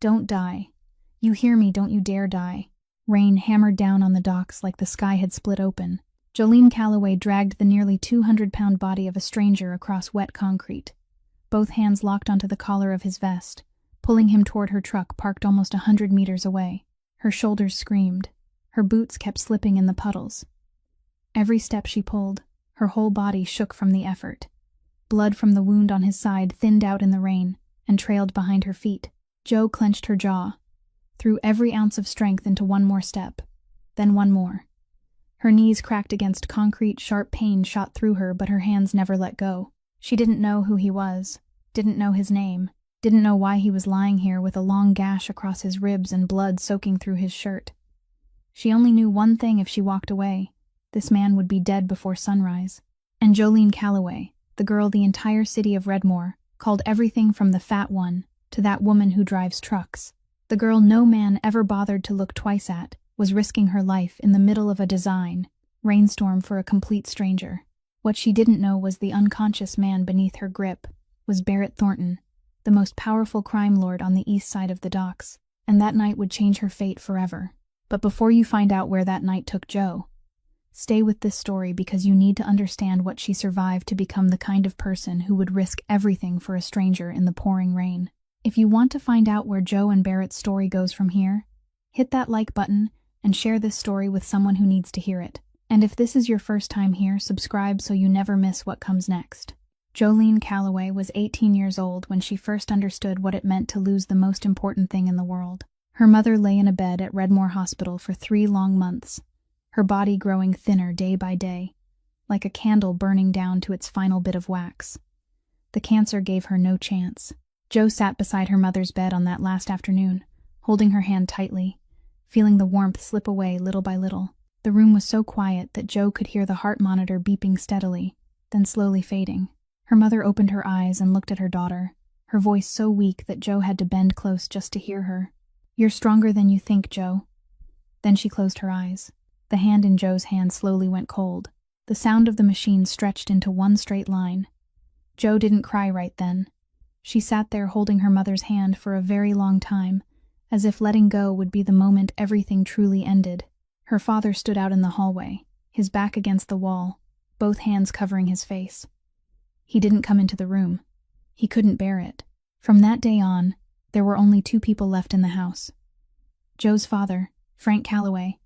Don't die. You hear me, don't you dare die. Rain hammered down on the docks like the sky had split open. Jolene Calloway dragged the nearly 200-pound body of a stranger across wet concrete. Both hands locked onto the collar of his vest, pulling him toward her truck parked almost 100 meters away. Her shoulders screamed. Her boots kept slipping in the puddles. Every step she pulled, her whole body shook from the effort. Blood from the wound on his side thinned out in the rain and trailed behind her feet. Jo clenched her jaw, threw every ounce of strength into one more step, then one more. Her knees cracked against concrete, sharp pain shot through her, but her hands never let go. She didn't know who he was, didn't know his name, didn't know why he was lying here with a long gash across his ribs and blood soaking through his shirt. She only knew one thing: if she walked away, this man would be dead before sunrise. And Jolene Calloway, the girl the entire city of Redmore called everything from the fat one to that woman who drives trucks, the girl no man ever bothered to look twice at, was risking her life in the middle of a design rainstorm for a complete stranger. What she didn't know was the unconscious man beneath her grip was Barrett Thornton, the most powerful crime lord on the east side of the docks, and that night would change her fate forever. But before you find out where that night took Jo, stay with this story, because you need to understand what she survived to become the kind of person who would risk everything for a stranger in the pouring rain. If you want to find out where Jo and Barrett's story goes from here, hit that like button and share this story with someone who needs to hear it. And if this is your first time here, subscribe so you never miss what comes next. Jolene Calloway was 18 years old when she first understood what it meant to lose the most important thing in the world. Her mother lay in a bed at Redmore Hospital for 3 long months, her body growing thinner day by day, like a candle burning down to its final bit of wax. The cancer gave her no chance. Jo sat beside her mother's bed on that last afternoon, holding her hand tightly, feeling the warmth slip away little by little. The room was so quiet that Jo could hear the heart monitor beeping steadily, then slowly fading. Her mother opened her eyes and looked at her daughter, her voice so weak that Jo had to bend close just to hear her. "You're stronger than you think, Jo." Then she closed her eyes. The hand in Jo's hand slowly went cold. The sound of the machine stretched into one straight line. Jo didn't cry right then. She sat there holding her mother's hand for a very long time, as if letting go would be the moment everything truly ended. Her father stood out in the hallway, his back against the wall, both hands covering his face. He didn't come into the room. He couldn't bear it. From that day on, there were only 2 people left in the house. Jo's father, Frank Calloway,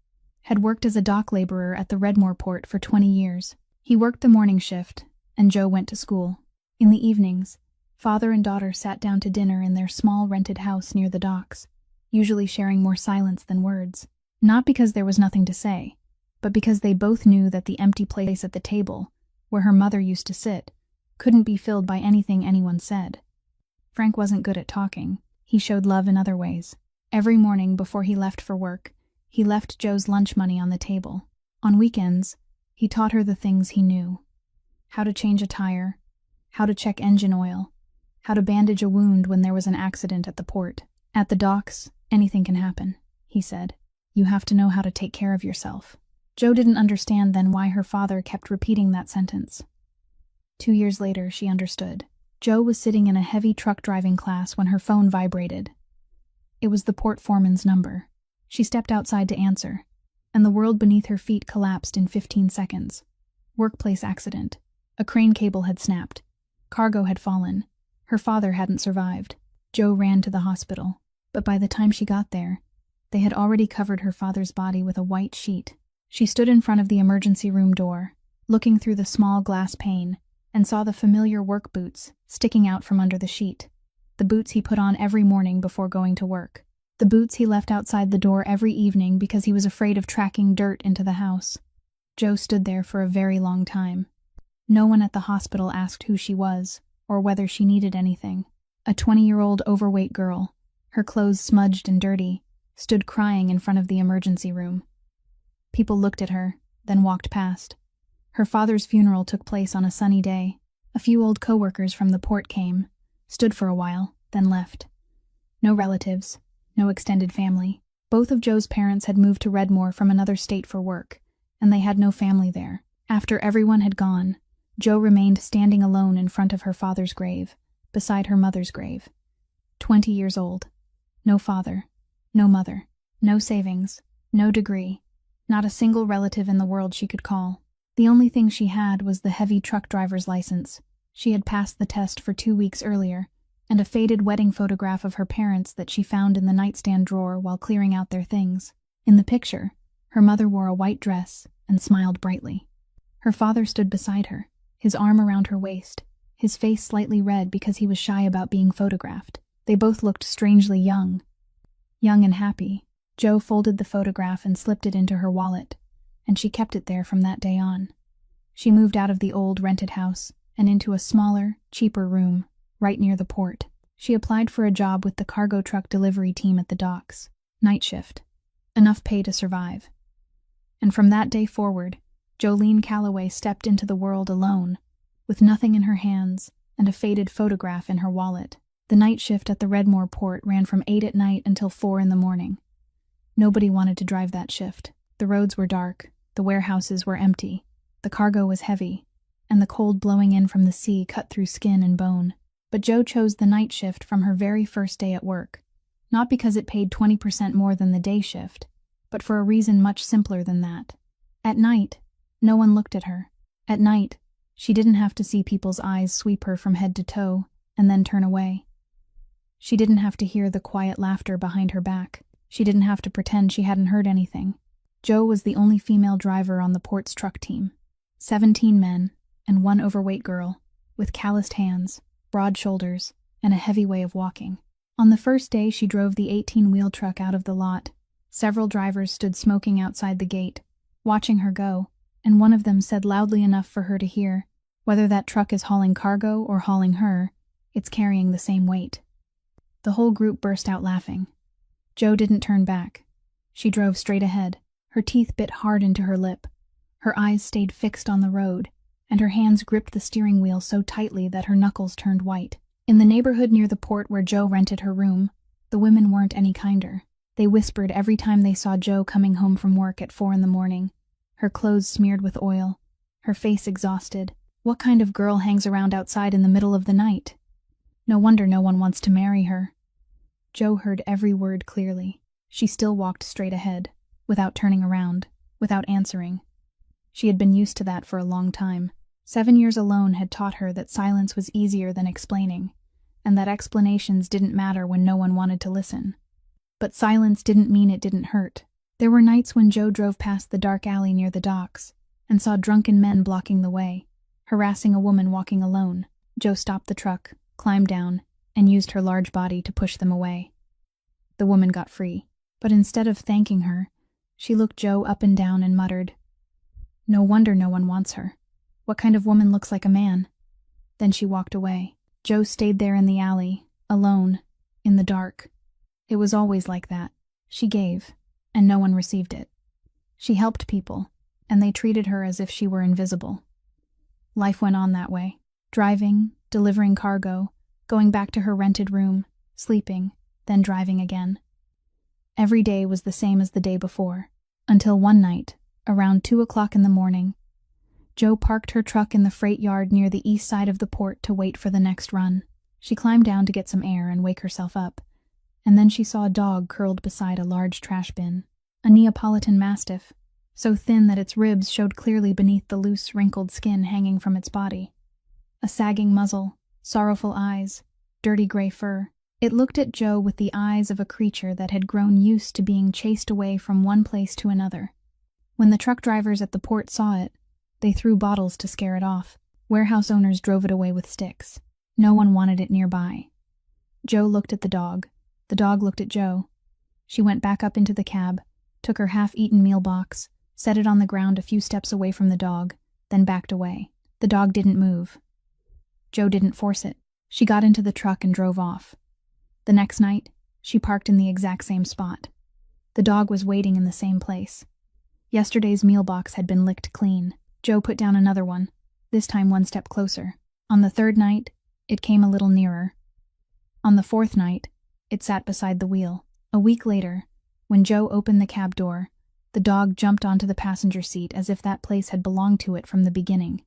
had worked as a dock laborer at the Redmore port for 20 years. He worked the morning shift, and Jo went to school. In the evenings, father and daughter sat down to dinner in their small rented house near the docks, usually sharing more silence than words. Not because there was nothing to say, but because they both knew that the empty place at the table, where her mother used to sit, couldn't be filled by anything anyone said. Frank wasn't good at talking. He showed love in other ways. Every morning before he left for work, he left Jo's lunch money on the table. On weekends, he taught her the things he knew: how to change a tire, how to check engine oil, how to bandage a wound when there was an accident at the port. "At the docks, anything can happen," he said. "You have to know how to take care of yourself." Jo didn't understand then why her father kept repeating that sentence. 2 years later, she understood. Jo was sitting in a heavy truck driving class when her phone vibrated. It was the port foreman's number. She stepped outside to answer, and the world beneath her feet collapsed in 15 seconds. Workplace accident. A crane cable had snapped. Cargo had fallen. Her father hadn't survived. Jo ran to the hospital, but by the time she got there, they had already covered her father's body with a white sheet. She stood in front of the emergency room door, looking through the small glass pane, and saw the familiar work boots sticking out from under the sheet. The boots he put on every morning before going to work. The boots he left outside the door every evening because he was afraid of tracking dirt into the house. Jo stood there for a very long time. No one at the hospital asked who she was, or whether she needed anything. A 20-year-old overweight girl, her clothes smudged and dirty, stood crying in front of the emergency room. People looked at her, then walked past. Her father's funeral took place on a sunny day. A few old co-workers from the port came, stood for a while, then left. No relatives, no extended family. Both of Jo's parents had moved to Redmore from another state for work, and they had no family there. After everyone had gone, Jo remained standing alone in front of her father's grave, beside her mother's grave. 20 years old. No father, no mother, no savings, no degree, not a single relative in the world she could call. The only thing she had was the heavy truck driver's license. She had passed the test for 2 weeks earlier, and a faded wedding photograph of her parents that she found in the nightstand drawer while clearing out their things. In the picture, her mother wore a white dress and smiled brightly. Her father stood beside her, his arm around her waist, his face slightly red because he was shy about being photographed. They both looked strangely young and happy. Jo folded the photograph and slipped it into her wallet, and she kept it there from that day on. She moved out of the old rented house and into a smaller, cheaper room, right near the port. She applied for a job with the cargo truck delivery team at the docks. Night shift. Enough pay to survive. And from that day forward, Jolene Calloway stepped into the world alone, with nothing in her hands and a faded photograph in her wallet. The night shift at the Redmore port ran from 8 at night until 4 in the morning. Nobody wanted to drive that shift. The roads were dark, the warehouses were empty, the cargo was heavy, and the cold blowing in from the sea cut through skin and bone. But Jo chose the night shift from her very first day at work, not because it paid 20% more than the day shift, but for a reason much simpler than that. At night, no one looked at her. At night, she didn't have to see people's eyes sweep her from head to toe and then turn away. She didn't have to hear the quiet laughter behind her back. She didn't have to pretend she hadn't heard anything. Jo was the only female driver on the port's truck team. 17 men and 1 overweight girl, with calloused hands, broad shoulders, and a heavy way of walking. On the first day she drove the 18-wheel truck out of the lot. Several drivers stood smoking outside the gate, watching her go, and one of them said loudly enough for her to hear, "Whether that truck is hauling cargo or hauling her, it's carrying the same weight." The whole group burst out laughing. Jo didn't turn back. She drove straight ahead, her teeth bit hard into her lip. Her eyes stayed fixed on the road, and her hands gripped the steering wheel so tightly that her knuckles turned white. In the neighborhood near the port where Jo rented her room, the women weren't any kinder. They whispered every time they saw Jo coming home from work at 4 in the morning, her clothes smeared with oil, her face exhausted. What kind of girl hangs around outside in the middle of the night? No wonder no one wants to marry her. Jo heard every word clearly. She still walked straight ahead, without turning around, without answering. She had been used to that for a long time. 7 years alone had taught her that silence was easier than explaining, and that explanations didn't matter when no one wanted to listen. But silence didn't mean it didn't hurt. There were nights when Jo drove past the dark alley near the docks, and saw drunken men blocking the way, harassing a woman walking alone. Jo stopped the truck, climbed down, and used her large body to push them away. The woman got free, but instead of thanking her, she looked Jo up and down and muttered, "No wonder no one wants her. What kind of woman looks like a man?" Then she walked away. Jo stayed there in the alley, alone, in the dark. It was always like that. She gave, and no one received it. She helped people, and they treated her as if she were invisible. Life went on that way, driving, delivering cargo, going back to her rented room, sleeping, then driving again. Every day was the same as the day before, until one night, around 2 o'clock in the morning, Jo parked her truck in the freight yard near the east side of the port to wait for the next run. She climbed down to get some air and wake herself up, and then she saw a dog curled beside a large trash bin, a Neapolitan Mastiff, so thin that its ribs showed clearly beneath the loose, wrinkled skin hanging from its body. A sagging muzzle, sorrowful eyes, dirty gray fur. It looked at Jo with the eyes of a creature that had grown used to being chased away from one place to another. When the truck drivers at the port saw it, they threw bottles to scare it off. Warehouse owners drove it away with sticks. No one wanted it nearby. Jo looked at the dog. The dog looked at Jo. She went back up into the cab, took her half-eaten meal box, set it on the ground a few steps away from the dog, then backed away. The dog didn't move. Jo didn't force it. She got into the truck and drove off. The next night, she parked in the exact same spot. The dog was waiting in the same place. Yesterday's meal box had been licked clean. Jo put down another one, this time one step closer. On the third night, it came a little nearer. On the fourth night, it sat beside the wheel. A week later, when Jo opened the cab door, the dog jumped onto the passenger seat as if that place had belonged to it from the beginning.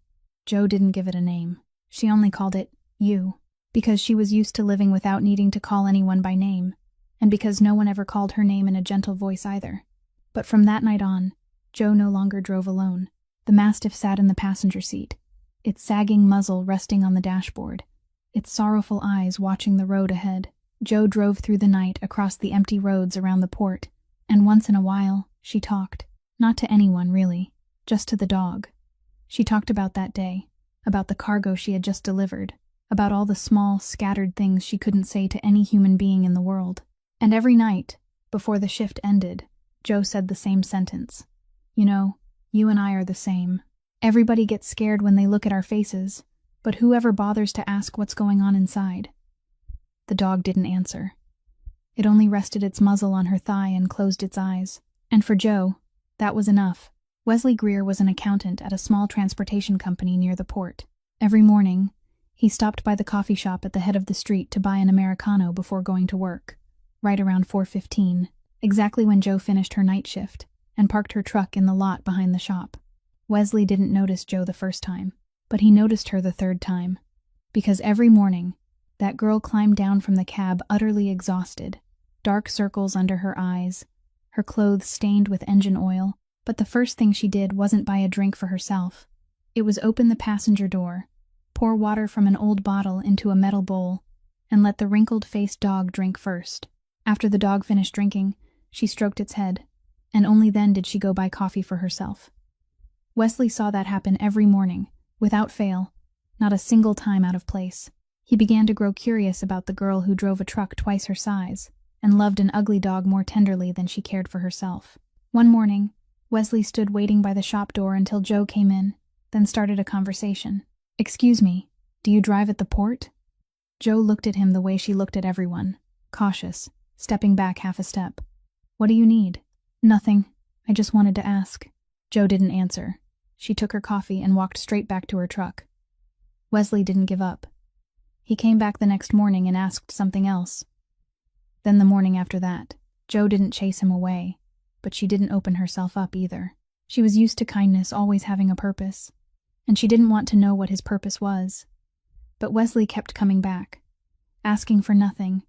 Jo didn't give it a name. She only called it you, because she was used to living without needing to call anyone by name, and because no one ever called her name in a gentle voice either. But from that night on, Joe no longer drove alone. The Mastiff sat in the passenger seat, its sagging muzzle resting on the dashboard, its sorrowful eyes watching the road ahead. Joe drove through the night across the empty roads around the port, and once in a while, she talked. Not to anyone, really, just to the dog. She talked about that day, about the cargo she had just delivered, about all the small, scattered things she couldn't say to any human being in the world. And every night, before the shift ended, Joe said the same sentence. You know, you and I are the same. Everybody gets scared when they look at our faces, but whoever bothers to ask what's going on inside? The dog didn't answer. It only rested its muzzle on her thigh and closed its eyes. And for Joe, that was enough. Wesley Greer was an accountant at a small transportation company near the port. Every morning, he stopped by the coffee shop at the head of the street to buy an Americano before going to work, right around 4:15, exactly when Joe finished her night shift and parked her truck in the lot behind the shop. Wesley didn't notice Joe the first time, but he noticed her the third time, because every morning, that girl climbed down from the cab utterly exhausted, dark circles under her eyes, her clothes stained with engine oil. But the first thing she did wasn't buy a drink for herself. It was open the passenger door, pour water from an old bottle into a metal bowl, and let the wrinkled-faced dog drink first. After the dog finished drinking, she stroked its head, and only then did she go buy coffee for herself. Wesley saw that happen every morning, without fail, not a single time out of place. He began to grow curious about the girl who drove a truck twice her size, and loved an ugly dog more tenderly than she cared for herself. One morning, Wesley stood waiting by the shop door until Joe came in, then started a conversation. "Excuse me, do you drive at the port?" Joe looked at him the way she looked at everyone, cautious, stepping back half a step. "What do you need?" "Nothing. I just wanted to ask." Joe didn't answer. She took her coffee and walked straight back to her truck. Wesley didn't give up. He came back the next morning and asked something else. Then the morning after that, Joe didn't chase him away, but she didn't open herself up either. She was used to kindness always having a purpose, and she didn't want to know what his purpose was. But Wesley kept coming back, asking for nothing,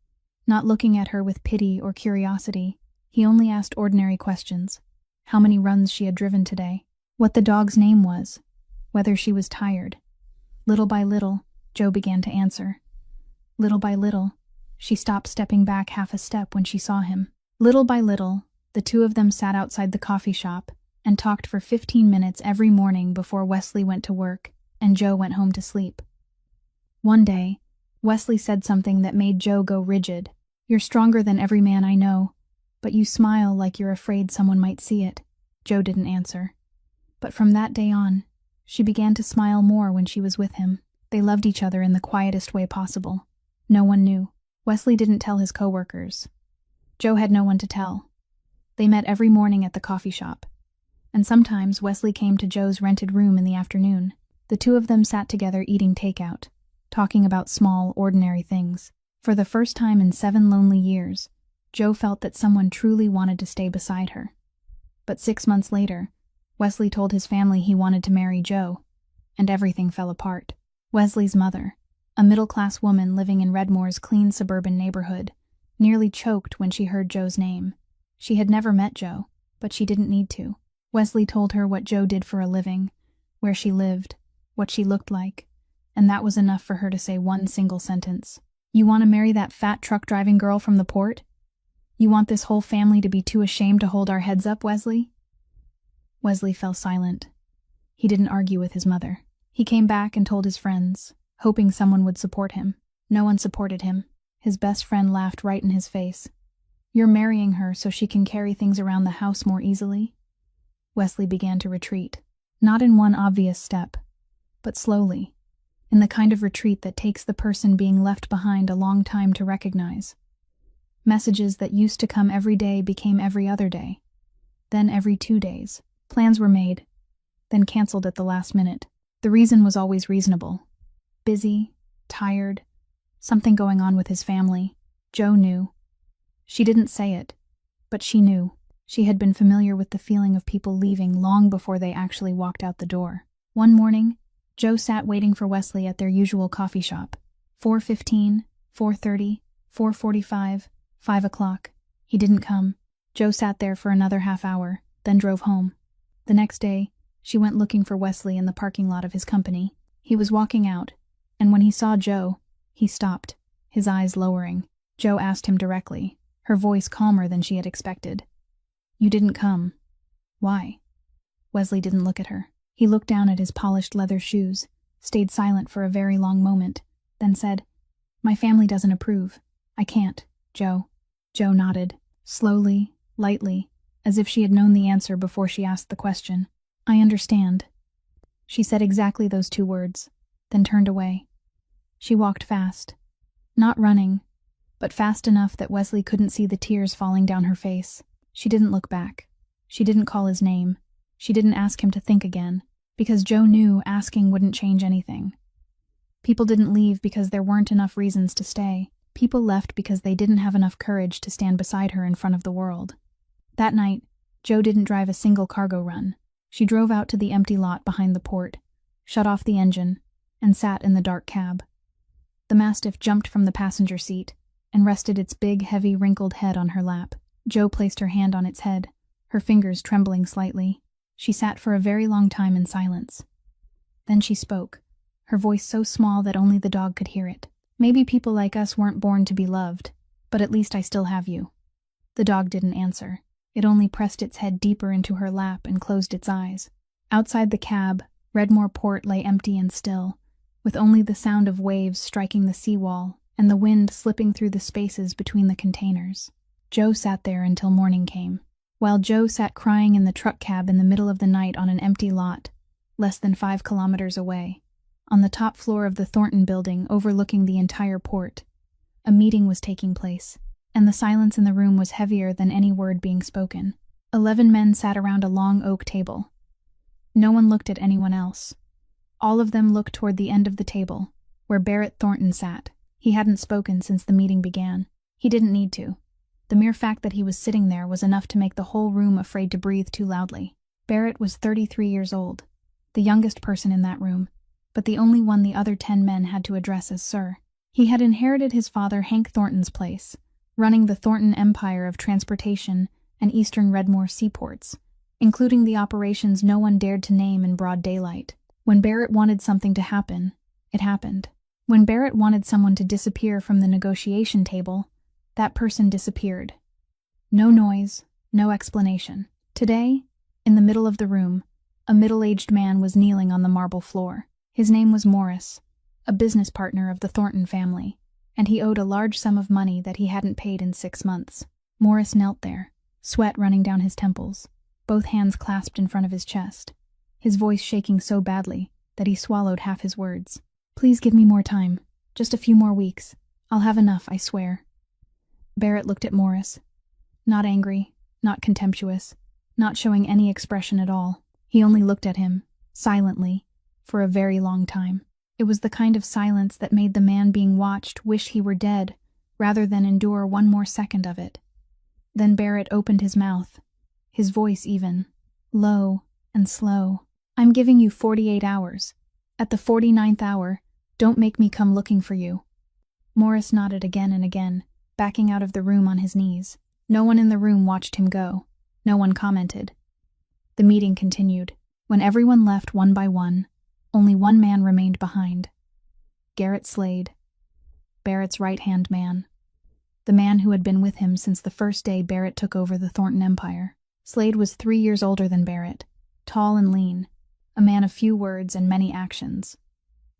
not looking at her with pity or curiosity. He only asked ordinary questions. How many runs she had driven today, what the dog's name was, whether she was tired. Little by little, Joe began to answer. Little by little, she stopped stepping back half a step when she saw him. Little by little, the two of them sat outside the coffee shop and talked for 15 minutes every morning before Wesley went to work and Joe went home to sleep. One day, Wesley said something that made Joe go rigid. "You're stronger than every man I know, but you smile like you're afraid someone might see it." Joe didn't answer. But from that day on, she began to smile more when she was with him. They loved each other in the quietest way possible. No one knew. Wesley didn't tell his coworkers. Joe had no one to tell. They met every morning at the coffee shop, and sometimes Wesley came to Joe's rented room in the afternoon. The two of them sat together eating takeout, talking about small, ordinary things. For the first time in 7 lonely years, Joe felt that someone truly wanted to stay beside her. But 6 months later, Wesley told his family he wanted to marry Joe, and everything fell apart. Wesley's mother, a middle-class woman living in Redmore's clean suburban neighborhood, nearly choked when she heard Joe's name. She had never met Joe, but she didn't need to. Wesley told her what Joe did for a living, where she lived, what she looked like, and that was enough for her to say one single sentence. "You want to marry that fat truck-driving girl from the port? You want this whole family to be too ashamed to hold our heads up, Wesley?" Wesley fell silent. He didn't argue with his mother. He came back and told his friends, hoping someone would support him. No one supported him. His best friend laughed right in his face. "You're marrying her so she can carry things around the house more easily?" Wesley began to retreat. Not in one obvious step, but slowly, in the kind of retreat that takes the person being left behind a long time to recognize. Messages that used to come every day became every other day, then every 2 days. Plans were made, then canceled at the last minute. The reason was always reasonable. Busy, tired, something going on with his family. Joe knew. She didn't say it, but she knew. She had been familiar with the feeling of people leaving long before they actually walked out the door. One morning, Joe sat waiting for Wesley at their usual coffee shop. 4:15, 4:30, 4:45, 5 o'clock. He didn't come. Joe sat there for another half hour, then drove home. The next day, she went looking for Wesley in the parking lot of his company. He was walking out, and when he saw Joe, he stopped, his eyes lowering. Joe asked him directly, her voice calmer than she had expected. "You didn't come. Why?" Wesley didn't look at her. He looked down at his polished leather shoes, stayed silent for a very long moment, then said, "My family doesn't approve. I can't, Joe." Joe nodded, slowly, lightly, as if she had known the answer before she asked the question. "I understand." She said exactly those 2 words, then turned away. She walked fast. Not running, but fast enough that Wesley couldn't see the tears falling down her face. She didn't look back. She didn't call his name. She didn't ask him to think again, because Joe knew asking wouldn't change anything. People didn't leave because there weren't enough reasons to stay. People left because they didn't have enough courage to stand beside her in front of the world. That night, Joe didn't drive a single cargo run. She drove out to the empty lot behind the port, shut off the engine, and sat in the dark cab. The Mastiff jumped from the passenger seat and rested its big, heavy, wrinkled head on her lap. Joe placed her hand on its head, her fingers trembling slightly. She sat for a very long time in silence. Then she spoke, her voice so small that only the dog could hear it. "Maybe people like us weren't born to be loved, but at least I still have you." The dog didn't answer. It only pressed its head deeper into her lap and closed its eyes. Outside the cab, Redmore Port lay empty and still, with only the sound of waves striking the seawall and the wind slipping through the spaces between the containers. Joe sat there until morning came. While Joe sat crying in the truck cab in the middle of the night on an empty lot, less than 5 kilometers away, on the top floor of the Thornton building overlooking the entire port, a meeting was taking place, and the silence in the room was heavier than any word being spoken. 11 men sat around a long oak table. No one looked at anyone else. All of them looked toward the end of the table, where Barrett Thornton sat. He hadn't spoken since the meeting began. He didn't need to. The mere fact that he was sitting there was enough to make the whole room afraid to breathe too loudly. Barrett was 33 years old, the youngest person in that room, but the only one the other 10 men had to address as Sir. He had inherited his father Hank Thornton's place, running the Thornton empire of transportation and eastern Redmore seaports, including the operations no one dared to name in broad daylight. When Barrett wanted something to happen, it happened. When Barrett wanted someone to disappear from the negotiation table, that person disappeared. No noise, no explanation. Today, in the middle of the room, a middle-aged man was kneeling on the marble floor. His name was Morris, a business partner of the Thornton family, and he owed a large sum of money that he hadn't paid in 6 months. Morris knelt there, sweat running down his temples, both hands clasped in front of his chest, his voice shaking so badly that he swallowed half his words. "Please give me more time, just a few more weeks. I'll have enough, I swear." Barrett looked at Morris. Not angry, not contemptuous, not showing any expression at all. He only looked at him, silently, for a very long time. It was the kind of silence that made the man being watched wish he were dead, rather than endure one more second of it. Then Barrett opened his mouth, his voice even, low and slow. "I'm giving you 48 hours. At the 49th hour, don't make me come looking for you." Morris nodded again and again, backing out of the room on his knees. No one in the room watched him go. No one commented. The meeting continued. When everyone left one by one, only one man remained behind. Garrett Slade, Barrett's right-hand man. The man who had been with him since the first day Barrett took over the Thornton Empire. Slade was 3 years older than Barrett, tall and lean, a man of few words and many actions.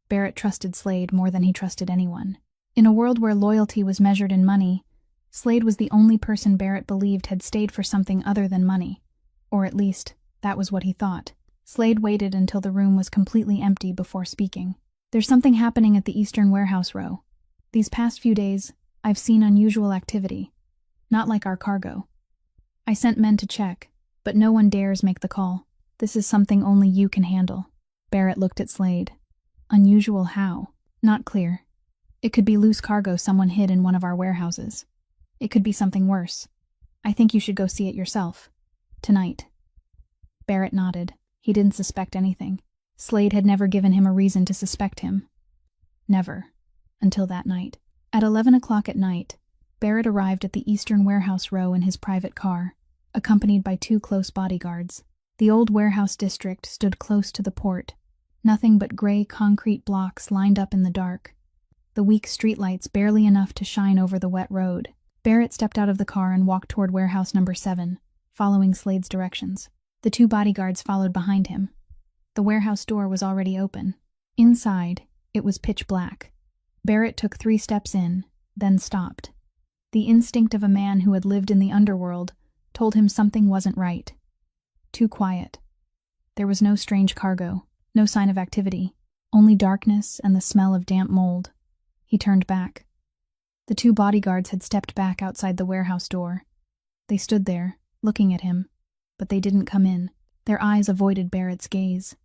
Barrett trusted Slade more than he trusted anyone. In a world where loyalty was measured in money, Slade was the only person Barrett believed had stayed for something other than money, or at least, that was what he thought. Slade waited until the room was completely empty before speaking. "There's something happening at the Eastern Warehouse Row. These past few days, I've seen unusual activity. Not like our cargo. I sent men to check, but no one dares make the call. This is something only you can handle." Barrett looked at Slade. "Unusual how?" "Not clear. It could be loose cargo someone hid in one of our warehouses. It could be something worse. I think you should go see it yourself. Tonight." Barrett nodded. He didn't suspect anything. Slade had never given him a reason to suspect him. Never. Until that night. At 11 o'clock at night, Barrett arrived at the eastern warehouse row in his private car, accompanied by 2 close bodyguards. The old warehouse district stood close to the port, nothing but gray concrete blocks lined up in the dark, the weak streetlights barely enough to shine over the wet road. Barrett stepped out of the car and walked toward warehouse number 7, following Slade's directions. The 2 bodyguards followed behind him. The warehouse door was already open. Inside, it was pitch black. Barrett took 3 steps in, then stopped. The instinct of a man who had lived in the underworld told him something wasn't right. Too quiet. There was no strange cargo, no sign of activity, only darkness and the smell of damp mold. He turned back. The 2 bodyguards had stepped back outside the warehouse door. They stood there, looking at him, but they didn't come in. Their eyes avoided Barrett's gaze.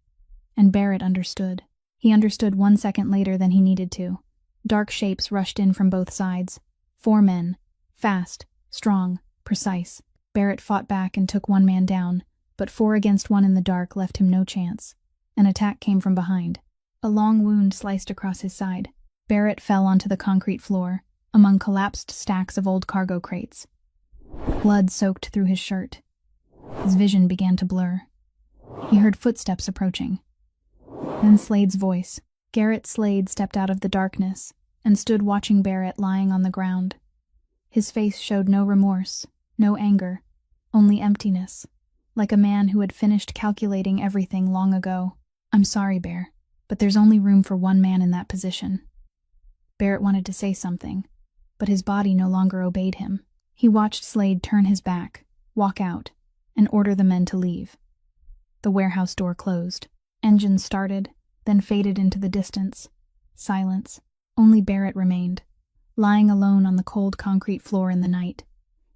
And Barrett understood. He understood 1 second later than he needed to. Dark shapes rushed in from both sides. 4 men. Fast, strong, precise. Barrett fought back and took 1 man down, but 4 against 1 in the dark left him no chance. An attack came from behind. A long wound sliced across his side. Barrett fell onto the concrete floor, among collapsed stacks of old cargo crates. Blood soaked through his shirt. His vision began to blur. He heard footsteps approaching. Then Slade's voice. Garrett Slade stepped out of the darkness and stood watching Barrett lying on the ground. His face showed no remorse, no anger, only emptiness, like a man who had finished calculating everything long ago. "I'm sorry, Bear, but there's only room for 1 man in that position." Barrett wanted to say something, but his body no longer obeyed him. He watched Slade turn his back, walk out, and order the men to leave. The warehouse door closed. Engines started, then faded into the distance. Silence. Only Barrett remained, lying alone on the cold concrete floor in the night,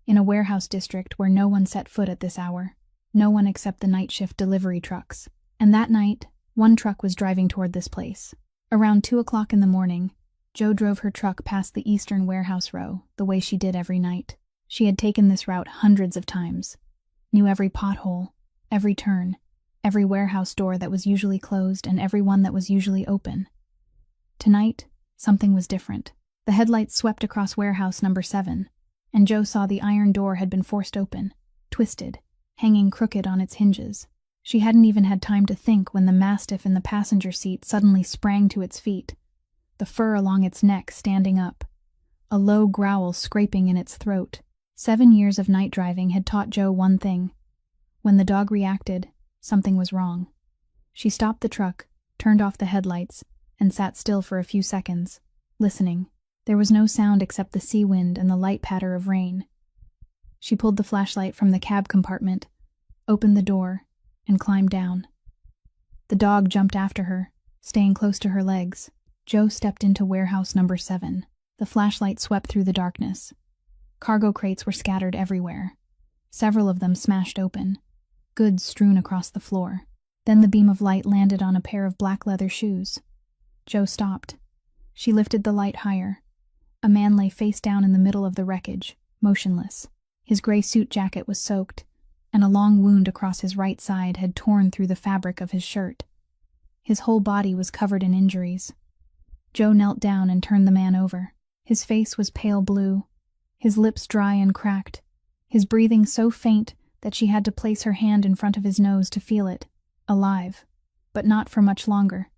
in a warehouse district where no one set foot at this hour, no one except the night shift delivery trucks. And that night, 1 truck was driving toward this place. Around 2 o'clock in the morning, Jo drove her truck past the eastern warehouse row, the way she did every night. She had taken this route hundreds of times, knew every pothole, every turn, every warehouse door that was usually closed and every one that was usually open. Tonight, something was different. The headlights swept across warehouse number 7, and Jo saw the iron door had been forced open, twisted, hanging crooked on its hinges. She hadn't even had time to think when the mastiff in the passenger seat suddenly sprang to its feet, the fur along its neck standing up, a low growl scraping in its throat. 7 years of night driving had taught Jo one thing. When the dog reacted, something was wrong. She stopped the truck, turned off the headlights, and sat still for a few seconds, listening. There was no sound except the sea wind and the light patter of rain. She pulled the flashlight from the cab compartment, opened the door, and climbed down. The dog jumped after her, staying close to her legs. Jo stepped into warehouse number 7. The flashlight swept through the darkness. Cargo crates were scattered everywhere, several of them smashed open, goods strewn across the floor. Then the beam of light landed on a pair of black leather shoes. Jo stopped. She lifted the light higher. A man lay face down in the middle of the wreckage, motionless. His gray suit jacket was soaked, and a long wound across his right side had torn through the fabric of his shirt. His whole body was covered in injuries. Jo knelt down and turned the man over. His face was pale blue, his lips dry and cracked, his breathing so faint that she had to place her hand in front of his nose to feel it. Alive. But not for much longer.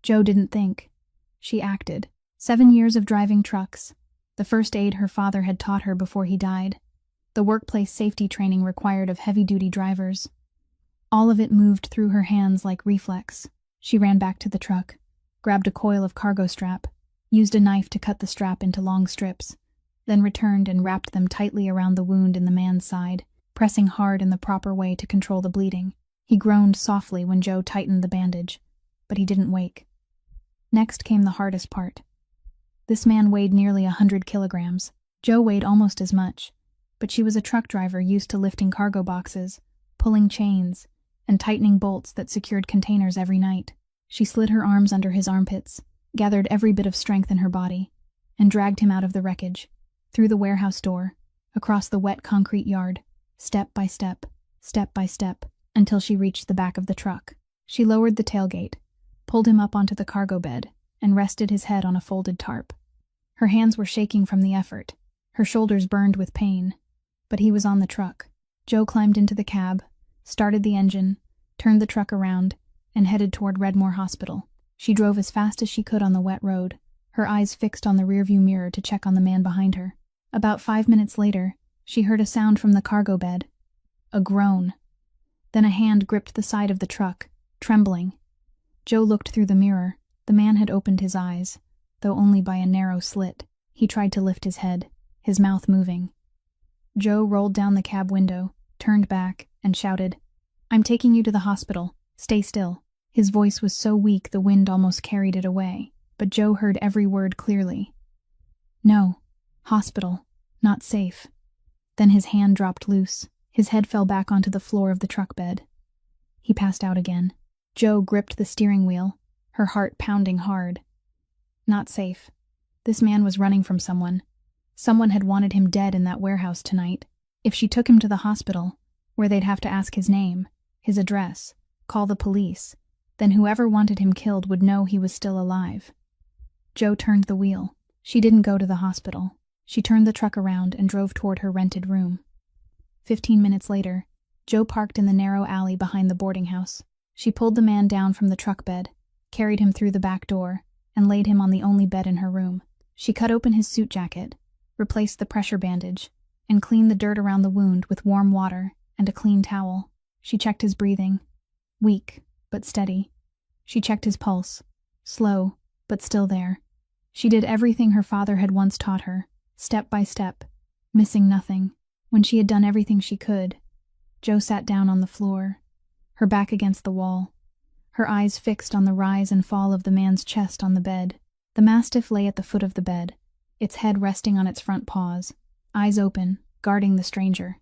Jo didn't think. She acted. 7 years of driving trucks, the first aid her father had taught her before he died, the workplace safety training required of heavy-duty drivers. All of it moved through her hands like reflex. She ran back to the truck, grabbed a coil of cargo strap, used a knife to cut the strap into long strips, then returned and wrapped them tightly around the wound in the man's side, pressing hard in the proper way to control the bleeding. He groaned softly when Jo tightened the bandage, but he didn't wake. Next came the hardest part. This man weighed nearly 100 kilograms. Jo weighed almost as much, but she was a truck driver used to lifting cargo boxes, pulling chains, and tightening bolts that secured containers every night. She slid her arms under his armpits, gathered every bit of strength in her body, and dragged him out of the wreckage, through the warehouse door, across the wet concrete yard, step by step, until she reached the back of the truck. She lowered the tailgate, pulled him up onto the cargo bed, and rested his head on a folded tarp. Her hands were shaking from the effort, Her shoulders burned with pain, but he was on the truck. Joe climbed into the cab, started the engine, turned the truck around, and headed toward Redmore Hospital. She drove as fast as she could on the wet road, her eyes fixed on the rearview mirror to check on the man behind her. About 5 minutes later, she heard a sound from the cargo bed. A groan. Then a hand gripped the side of the truck, trembling. Joe looked through the mirror. The man had opened his eyes, though only by a narrow slit. He tried to lift his head, his mouth moving. Joe rolled down the cab window, turned back, and shouted, "I'm taking you to the hospital. Stay still." His voice was so weak the wind almost carried it away, but Joe heard every word clearly. "No. Hospital. Not safe." Then his hand dropped loose. His head fell back onto the floor of the truck bed. He passed out again. Joe gripped the steering wheel, her heart pounding hard. Not safe. This man was running from someone. Someone had wanted him dead in that warehouse tonight. If she took him to the hospital, where they'd have to ask his name, his address, call the police, then whoever wanted him killed would know he was still alive. Joe turned the wheel. She didn't go to the hospital. She turned the truck around and drove toward her rented room. 15 minutes later, Joe parked in the narrow alley behind the boarding house. She pulled the man down from the truck bed, carried him through the back door, and laid him on the only bed in her room. She cut open his suit jacket, replaced the pressure bandage, and cleaned the dirt around the wound with warm water and a clean towel. She checked his breathing. Weak, but steady. She checked his pulse. Slow, but still there. She did everything her father had once taught her, step by step, missing nothing. When she had done everything she could, Joe sat down on the floor, her back against the wall, her eyes fixed on the rise and fall of the man's chest on the bed. The mastiff lay at the foot of the bed, its head resting on its front paws, eyes open, guarding the stranger.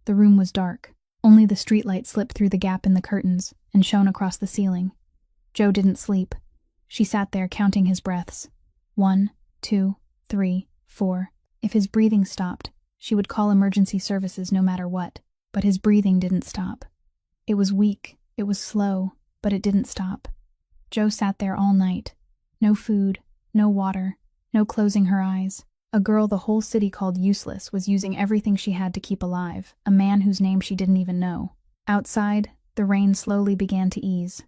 The room was dark. Only the streetlight slipped through the gap in the curtains and shone across the ceiling. Joe didn't sleep. She sat there counting his breaths. 1, 2, 3, 4. If his breathing stopped, she would call emergency services no matter what. But his breathing didn't stop. It was weak, it was slow, but it didn't stop. Joe sat there all night. No food, no water, no closing her eyes. A girl the whole city called useless was using everything she had to keep alive, a man whose name she didn't even know. Outside, the rain slowly began to ease.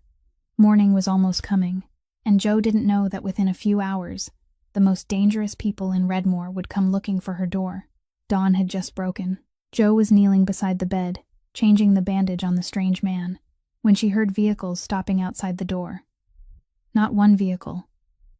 Morning was almost coming, and Joe didn't know that within a few hours, the most dangerous people in Redmore would come looking for her door. Dawn had just broken. Joe was kneeling beside the bed, changing the bandage on the strange man, when she heard vehicles stopping outside the door. Not one vehicle.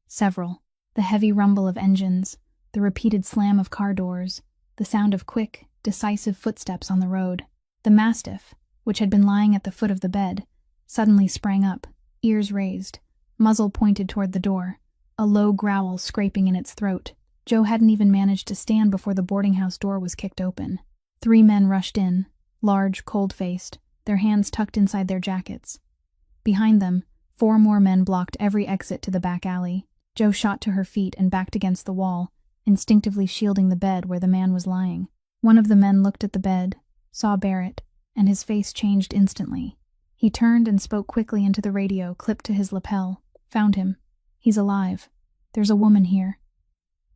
Several. The heavy rumble of engines, the repeated slam of car doors, the sound of quick, decisive footsteps on the road. The mastiff, which had been lying at the foot of the bed, suddenly sprang up, ears raised, muzzle pointed toward the door, a low growl scraping in its throat. Joe hadn't even managed to stand before the boarding house door was kicked open. 3 men rushed in, large, cold-faced, their hands tucked inside their jackets. Behind them, 4 more men blocked every exit to the back alley. Joe shot to her feet and backed against the wall, instinctively shielding the bed where the man was lying. One of the men looked at the bed, saw Barrett, and his face changed instantly. He turned and spoke quickly into the radio clipped to his lapel. "Found him. He's alive. There's a woman here."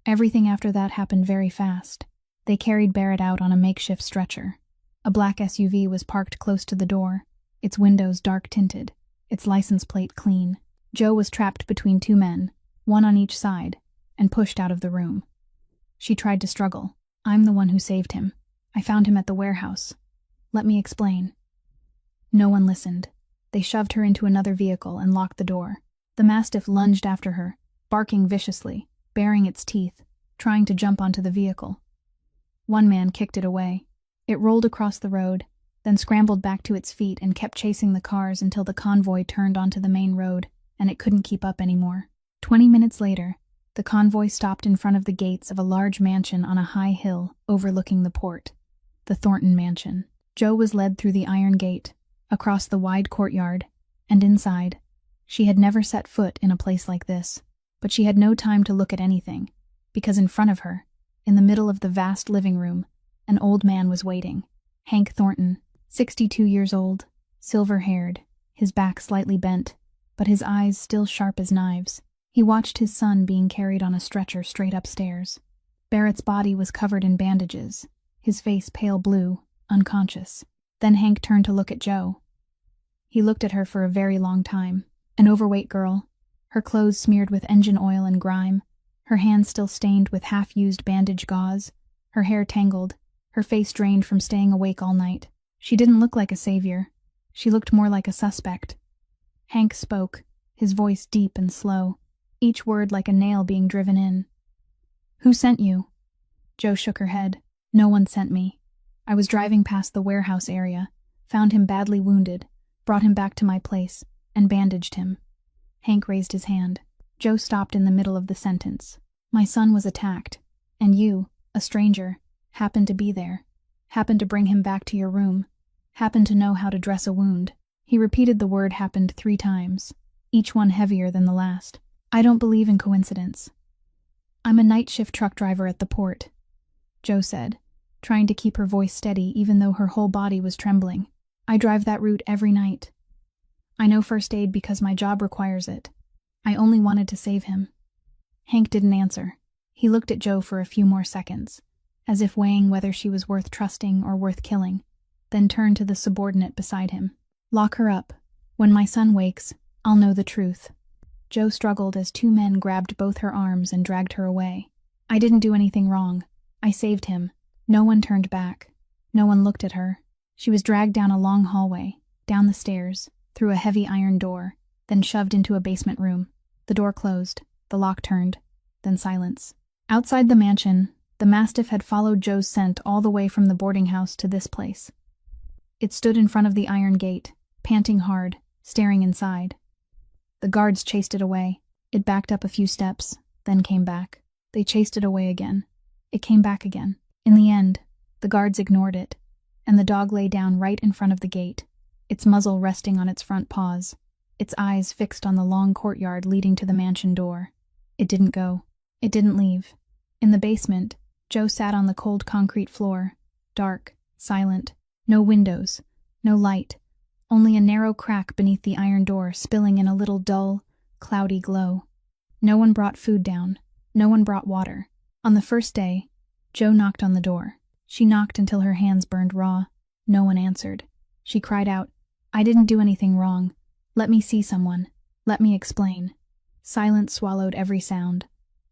Everything after that happened very fast. They carried Barrett out on a makeshift stretcher. A black SUV was parked close to the door, its windows dark-tinted, its license plate clean. Joe was trapped between 2 men, one on each side, and pushed out of the room. She tried to struggle. "I'm the one who saved him. I found him at the warehouse. Let me explain." No one listened. They shoved her into another vehicle and locked the door. The mastiff lunged after her, barking viciously, baring its teeth, trying to jump onto the vehicle. One man kicked it away. It rolled across the road, then scrambled back to its feet and kept chasing the cars until the convoy turned onto the main road, and it couldn't keep up anymore. 20 minutes later, the convoy stopped in front of the gates of a large mansion on a high hill overlooking the port, the Thornton Mansion. Joe was led through the iron gate, across the wide courtyard, and inside. She had never set foot in a place like this, but she had no time to look at anything, because in front of her, in the middle of the vast living room, an old man was waiting. Hank Thornton, 62 years old, silver-haired, his back slightly bent, but his eyes still sharp as knives. He watched his son being carried on a stretcher straight upstairs. Barrett's body was covered in bandages, his face pale blue, unconscious. Then Hank turned to look at Joe. He looked at her for a very long time. An overweight girl, her clothes smeared with engine oil and grime, her hands still stained with half-used bandage gauze, her hair tangled, her face drained from staying awake all night. She didn't look like a savior. She looked more like a suspect. Hank spoke, his voice deep and slow, each word like a nail being driven in. "Who sent you?" Joe shook her head. "No one sent me. I was driving past the warehouse area, found him badly wounded, brought him back to my place, and bandaged him." Hank raised his hand. Joe stopped in the middle of the sentence. "My son was attacked, and you, a stranger, happened to be there, happened to bring him back to your room, happened to know how to dress a wound." He repeated the word "happened" 3 times, each one heavier than the last. "I don't believe in coincidence. I'm a night shift truck driver at the port," Joe said, trying to keep her voice steady even though her whole body was trembling. "I drive that route every night. I know first aid because my job requires it. I only wanted to save him." Hank didn't answer. He looked at Joe for a few more seconds, as if weighing whether she was worth trusting or worth killing, then turned to the subordinate beside him. "Lock her up. When my son wakes, I'll know the truth." Joe struggled as 2 men grabbed both her arms and dragged her away. "I didn't do anything wrong. I saved him." No one turned back. No one looked at her. She was dragged down a long hallway, down the stairs, through a heavy iron door, then shoved into a basement room. The door closed, the lock turned, then silence. Outside the mansion, the Mastiff had followed Joe's scent all the way from the boarding house to this place. It stood in front of the iron gate, panting hard, staring inside. The guards chased it away. It backed up a few steps, then came back. They chased it away again. It came back again. In the end, the guards ignored it, and the dog lay down right in front of the gate, its muzzle resting on its front paws, its eyes fixed on the long courtyard leading to the mansion door. It didn't go. It didn't leave. In the basement, Joe sat on the cold concrete floor, dark, silent, no windows, no light, only a narrow crack beneath the iron door spilling in a little dull, cloudy glow. No one brought food down. No one brought water. On the first day, Joe knocked on the door. She knocked until her hands burned raw. No one answered. She cried out, "I didn't do anything wrong. Let me see someone. Let me explain." Silence swallowed every sound.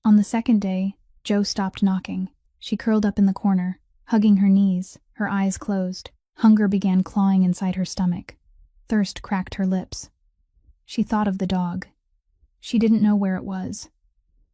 On the second day, Joe stopped knocking. She curled up in the corner, hugging her knees, her eyes closed. Hunger began clawing inside her stomach. Thirst cracked her lips. She thought of the dog. She didn't know where it was.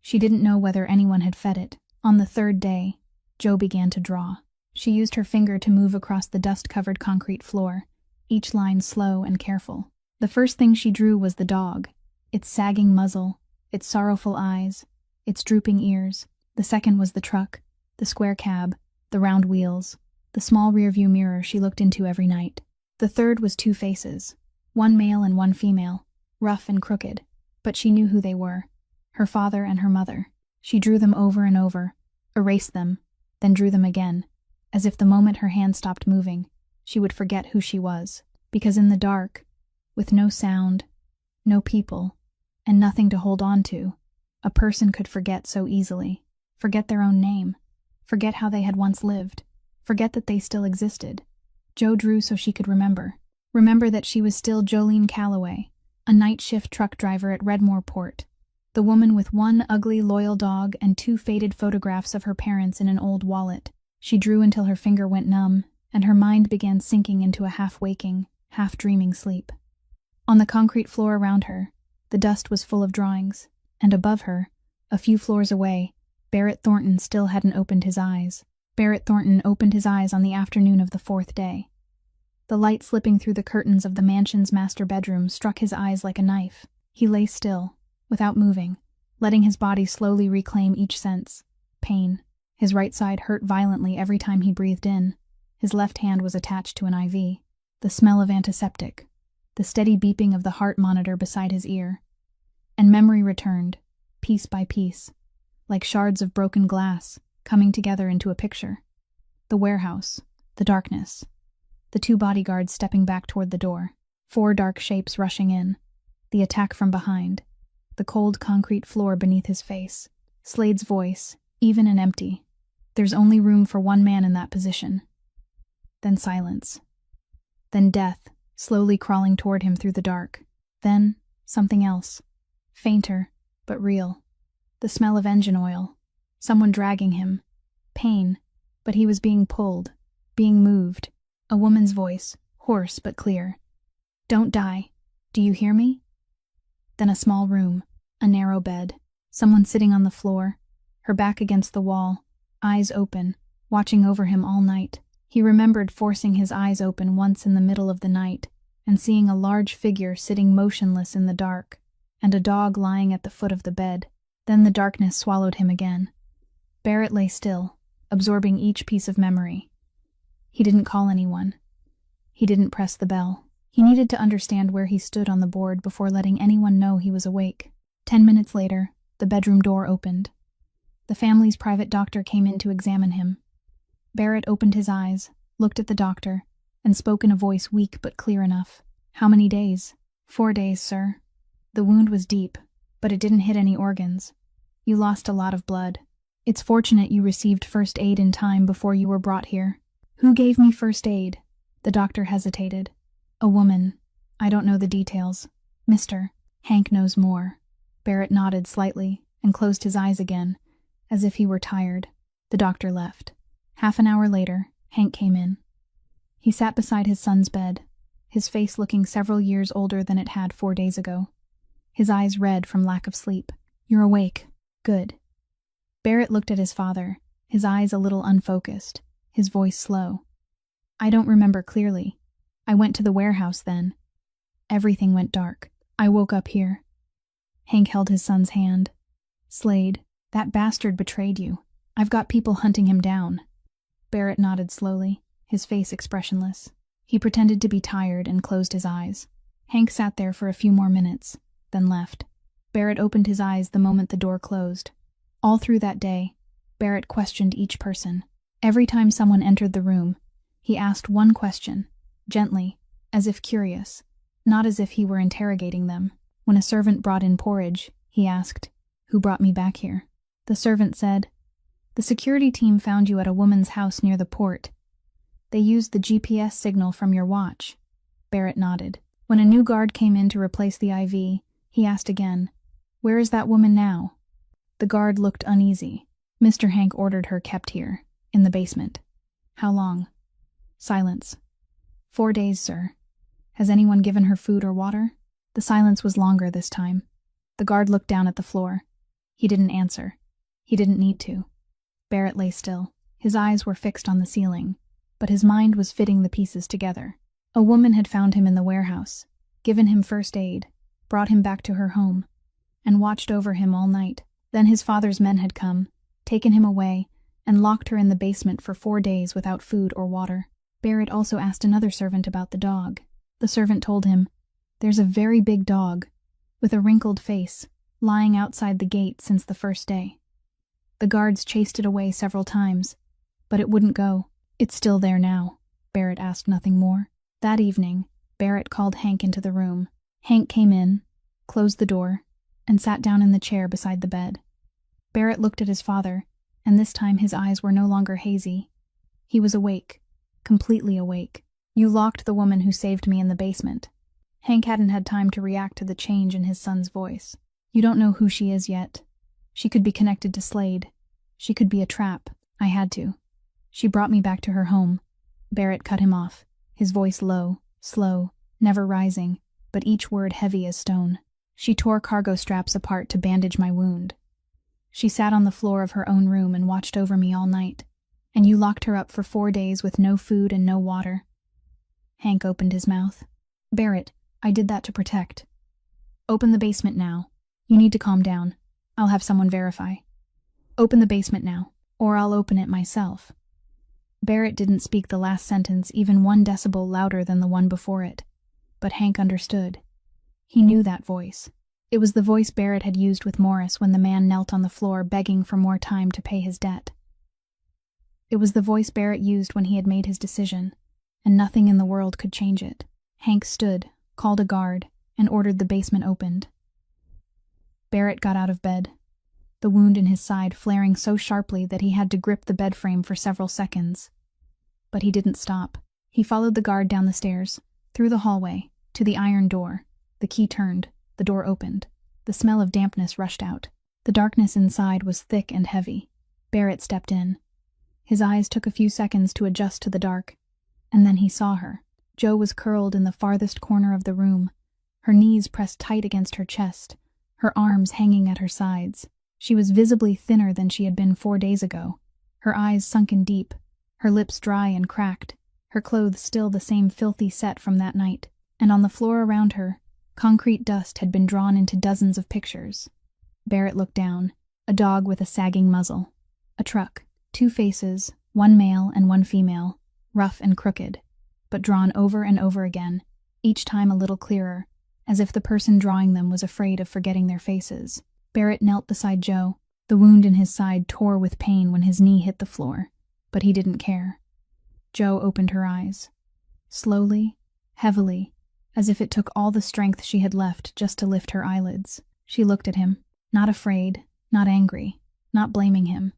She didn't know whether anyone had fed it. On the third day, Joe began to draw. She used her finger to move across the dust-covered concrete floor, each line slow and careful. The first thing she drew was the dog, its sagging muzzle, its sorrowful eyes, its drooping ears. The second was the truck, the square cab, the round wheels, the small rearview mirror she looked into every night. The third was 2 faces, one male and one female, rough and crooked, but she knew who they were, her father and her mother. She drew them over and over, erased them, then drew them again, as if the moment her hand stopped moving, she would forget who she was. Because in the dark, with no sound, no people, and nothing to hold on to, a person could forget so easily. Forget their own name, forget how they had once lived, forget that they still existed. Joe drew so she could remember. Remember that she was still Jolene Calloway, a night shift truck driver at Redmore Port, the woman with 1 ugly, loyal dog and 2 faded photographs of her parents in an old wallet. She drew until her finger went numb, and her mind began sinking into a half-waking, half-dreaming sleep. On the concrete floor around her, the dust was full of drawings, and above her, a few floors away, Barrett Thornton still hadn't opened his eyes. Barrett Thornton opened his eyes on the afternoon of the 4th day. The light slipping through the curtains of the mansion's master bedroom struck his eyes like a knife. He lay still, without moving, letting his body slowly reclaim each sense. Pain. His right side hurt violently every time he breathed in. His left hand was attached to an IV. The smell of antiseptic. The steady beeping of the heart monitor beside his ear. And memory returned, piece by piece, like shards of broken glass, coming together into a picture. The warehouse. The darkness. The 2 bodyguards stepping back toward the door. 4 dark shapes rushing in. The attack from behind. The cold concrete floor beneath his face. Slade's voice, even and empty, There's only room for one man in that position. Then silence. Then death, slowly crawling toward him through the dark. Then something else. Fainter, but real. The smell of engine oil. Someone dragging him. Pain, but he was being pulled, being moved. A woman's voice, hoarse but clear. "Don't die. Do you hear me?" Then a small room, a narrow bed. Someone sitting on the floor, her back against the wall, eyes open, watching over him all night. He remembered forcing his eyes open once in the middle of the night and seeing a large figure sitting motionless in the dark, and a dog lying at the foot of the bed. Then the darkness swallowed him again. Barrett lay still, absorbing each piece of memory. He didn't call anyone. He didn't press the bell. He needed to understand where he stood on the board before letting anyone know he was awake. 10 minutes later, the bedroom door opened. The family's private doctor came in to examine him. Barrett opened his eyes, looked at the doctor, and spoke in a voice weak but clear enough. "How many days?" "4 days, sir." The wound was deep, but it didn't hit any organs. "You lost a lot of blood. It's fortunate you received first aid in time before you were brought here." "Who gave me first aid?" The doctor hesitated. "A woman. I don't know the details. Mr. Hank knows more." Barrett nodded slightly and closed his eyes again, as if he were tired. The doctor left. Half an hour later, Hank came in. He sat beside his son's bed, his face looking several years older than it had 4 days ago. His eyes red from lack of sleep. "You're awake. Good." Barrett looked at his father, his eyes a little unfocused, his voice slow. "I don't remember clearly. I went to the warehouse then. Everything went dark. I woke up here." Hank held his son's hand. "Slade, that bastard betrayed you. I've got people hunting him down." Barrett nodded slowly, his face expressionless. He pretended to be tired and closed his eyes. Hank sat there for a few more minutes, then left. Barrett opened his eyes the moment the door closed. All through that day, Barrett questioned each person. Every time someone entered the room, he asked one question, gently, as if curious, not as if he were interrogating them. When a servant brought in porridge, he asked, "Who brought me back here?" The servant said, "The security team found you at a woman's house near the port. They used the GPS signal from your watch." Barrett nodded. When a new guard came in to replace the IV, he asked again, "Where is that woman now?" The guard looked uneasy. "Mr. Hank ordered her kept here, in the basement." "How long?" Silence. 4 days, sir." "Has anyone given her food or water?" The silence was longer this time. The guard looked down at the floor. He didn't answer. He didn't need to. Barrett lay still. His eyes were fixed on the ceiling, but his mind was fitting the pieces together. A woman had found him in the warehouse, given him first aid, brought him back to her home, and watched over him all night. Then his father's men had come, taken him away, and locked her in the basement for 4 days without food or water. Barrett also asked another servant about the dog. The servant told him, "There's a very big dog, with a wrinkled face, lying outside the gate since the first day. The guards chased it away several times, but it wouldn't go." "It's still there now." Barrett asked nothing more. That evening, Barrett called Hank into the room. Hank came in, closed the door, and sat down in the chair beside the bed. Barrett looked at his father, and this time his eyes were no longer hazy. He was awake, completely awake. "You locked the woman who saved me in the basement." Hank hadn't had time to react to the change in his son's voice. "You don't know who she is yet. She could be connected to Slade. She could be a trap. I had to. She brought me back to her home." Barrett cut him off, his voice low, slow, never rising, but each word heavy as stone. "She tore cargo straps apart to bandage my wound. She sat on the floor of her own room and watched over me all night. And you locked her up for 4 days with no food and no water." Hank opened his mouth. "Barrett, I did that to protect. Open the basement now. You need to calm down. I'll have someone verify. Open the basement now, or I'll open it myself." Barrett didn't speak the last sentence even 1 decibel louder than the one before it, but Hank understood. He knew that voice. It was the voice Barrett had used with Morris when the man knelt on the floor begging for more time to pay his debt. It was the voice Barrett used when he had made his decision, and nothing in the world could change it. Hank stood, called a guard, and ordered the basement opened. Barrett got out of bed. the wound in his side flaring so sharply that he had to grip the bed frame for several seconds. But he didn't stop. He followed the guard down the stairs, through the hallway, to the iron door. The key turned, the door opened. The smell of dampness rushed out. The darkness inside was thick and heavy. Barrett stepped in. His eyes took a few seconds to adjust to the dark, and then he saw her. Jo was curled in the farthest corner of the room, her knees pressed tight against her chest, her arms hanging at her sides. She was visibly thinner than she had been 4 days ago, her eyes sunken deep, her lips dry and cracked, her clothes still the same filthy set from that night, and on the floor around her, concrete dust had been drawn into dozens of pictures. Barrett looked down. A dog with a sagging muzzle. A truck. 2 faces, 1 male and 1 female, rough and crooked, but drawn over and over again, each time a little clearer, as if the person drawing them was afraid of forgetting their faces. Barrett knelt beside Jo. The wound in his side tore with pain when his knee hit the floor, but he didn't care. Jo opened her eyes. Slowly, heavily, as if it took all the strength she had left just to lift her eyelids. She looked at him, not afraid, not angry, not blaming him.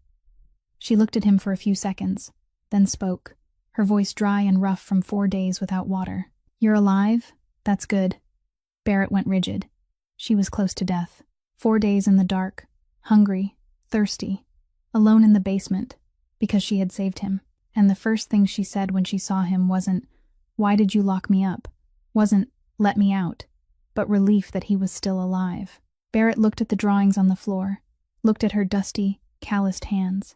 She looked at him for a few seconds, then spoke, her voice dry and rough from 4 days without water. "You're alive? That's good." Barrett went rigid. She was close to death. 4 days in the dark, hungry, thirsty, alone in the basement, because she had saved him. And the first thing she said when she saw him wasn't, "Why did you lock me up?" Wasn't, "Let me out," but relief that he was still alive. Barrett looked at the drawings on the floor, looked at her dusty, calloused hands,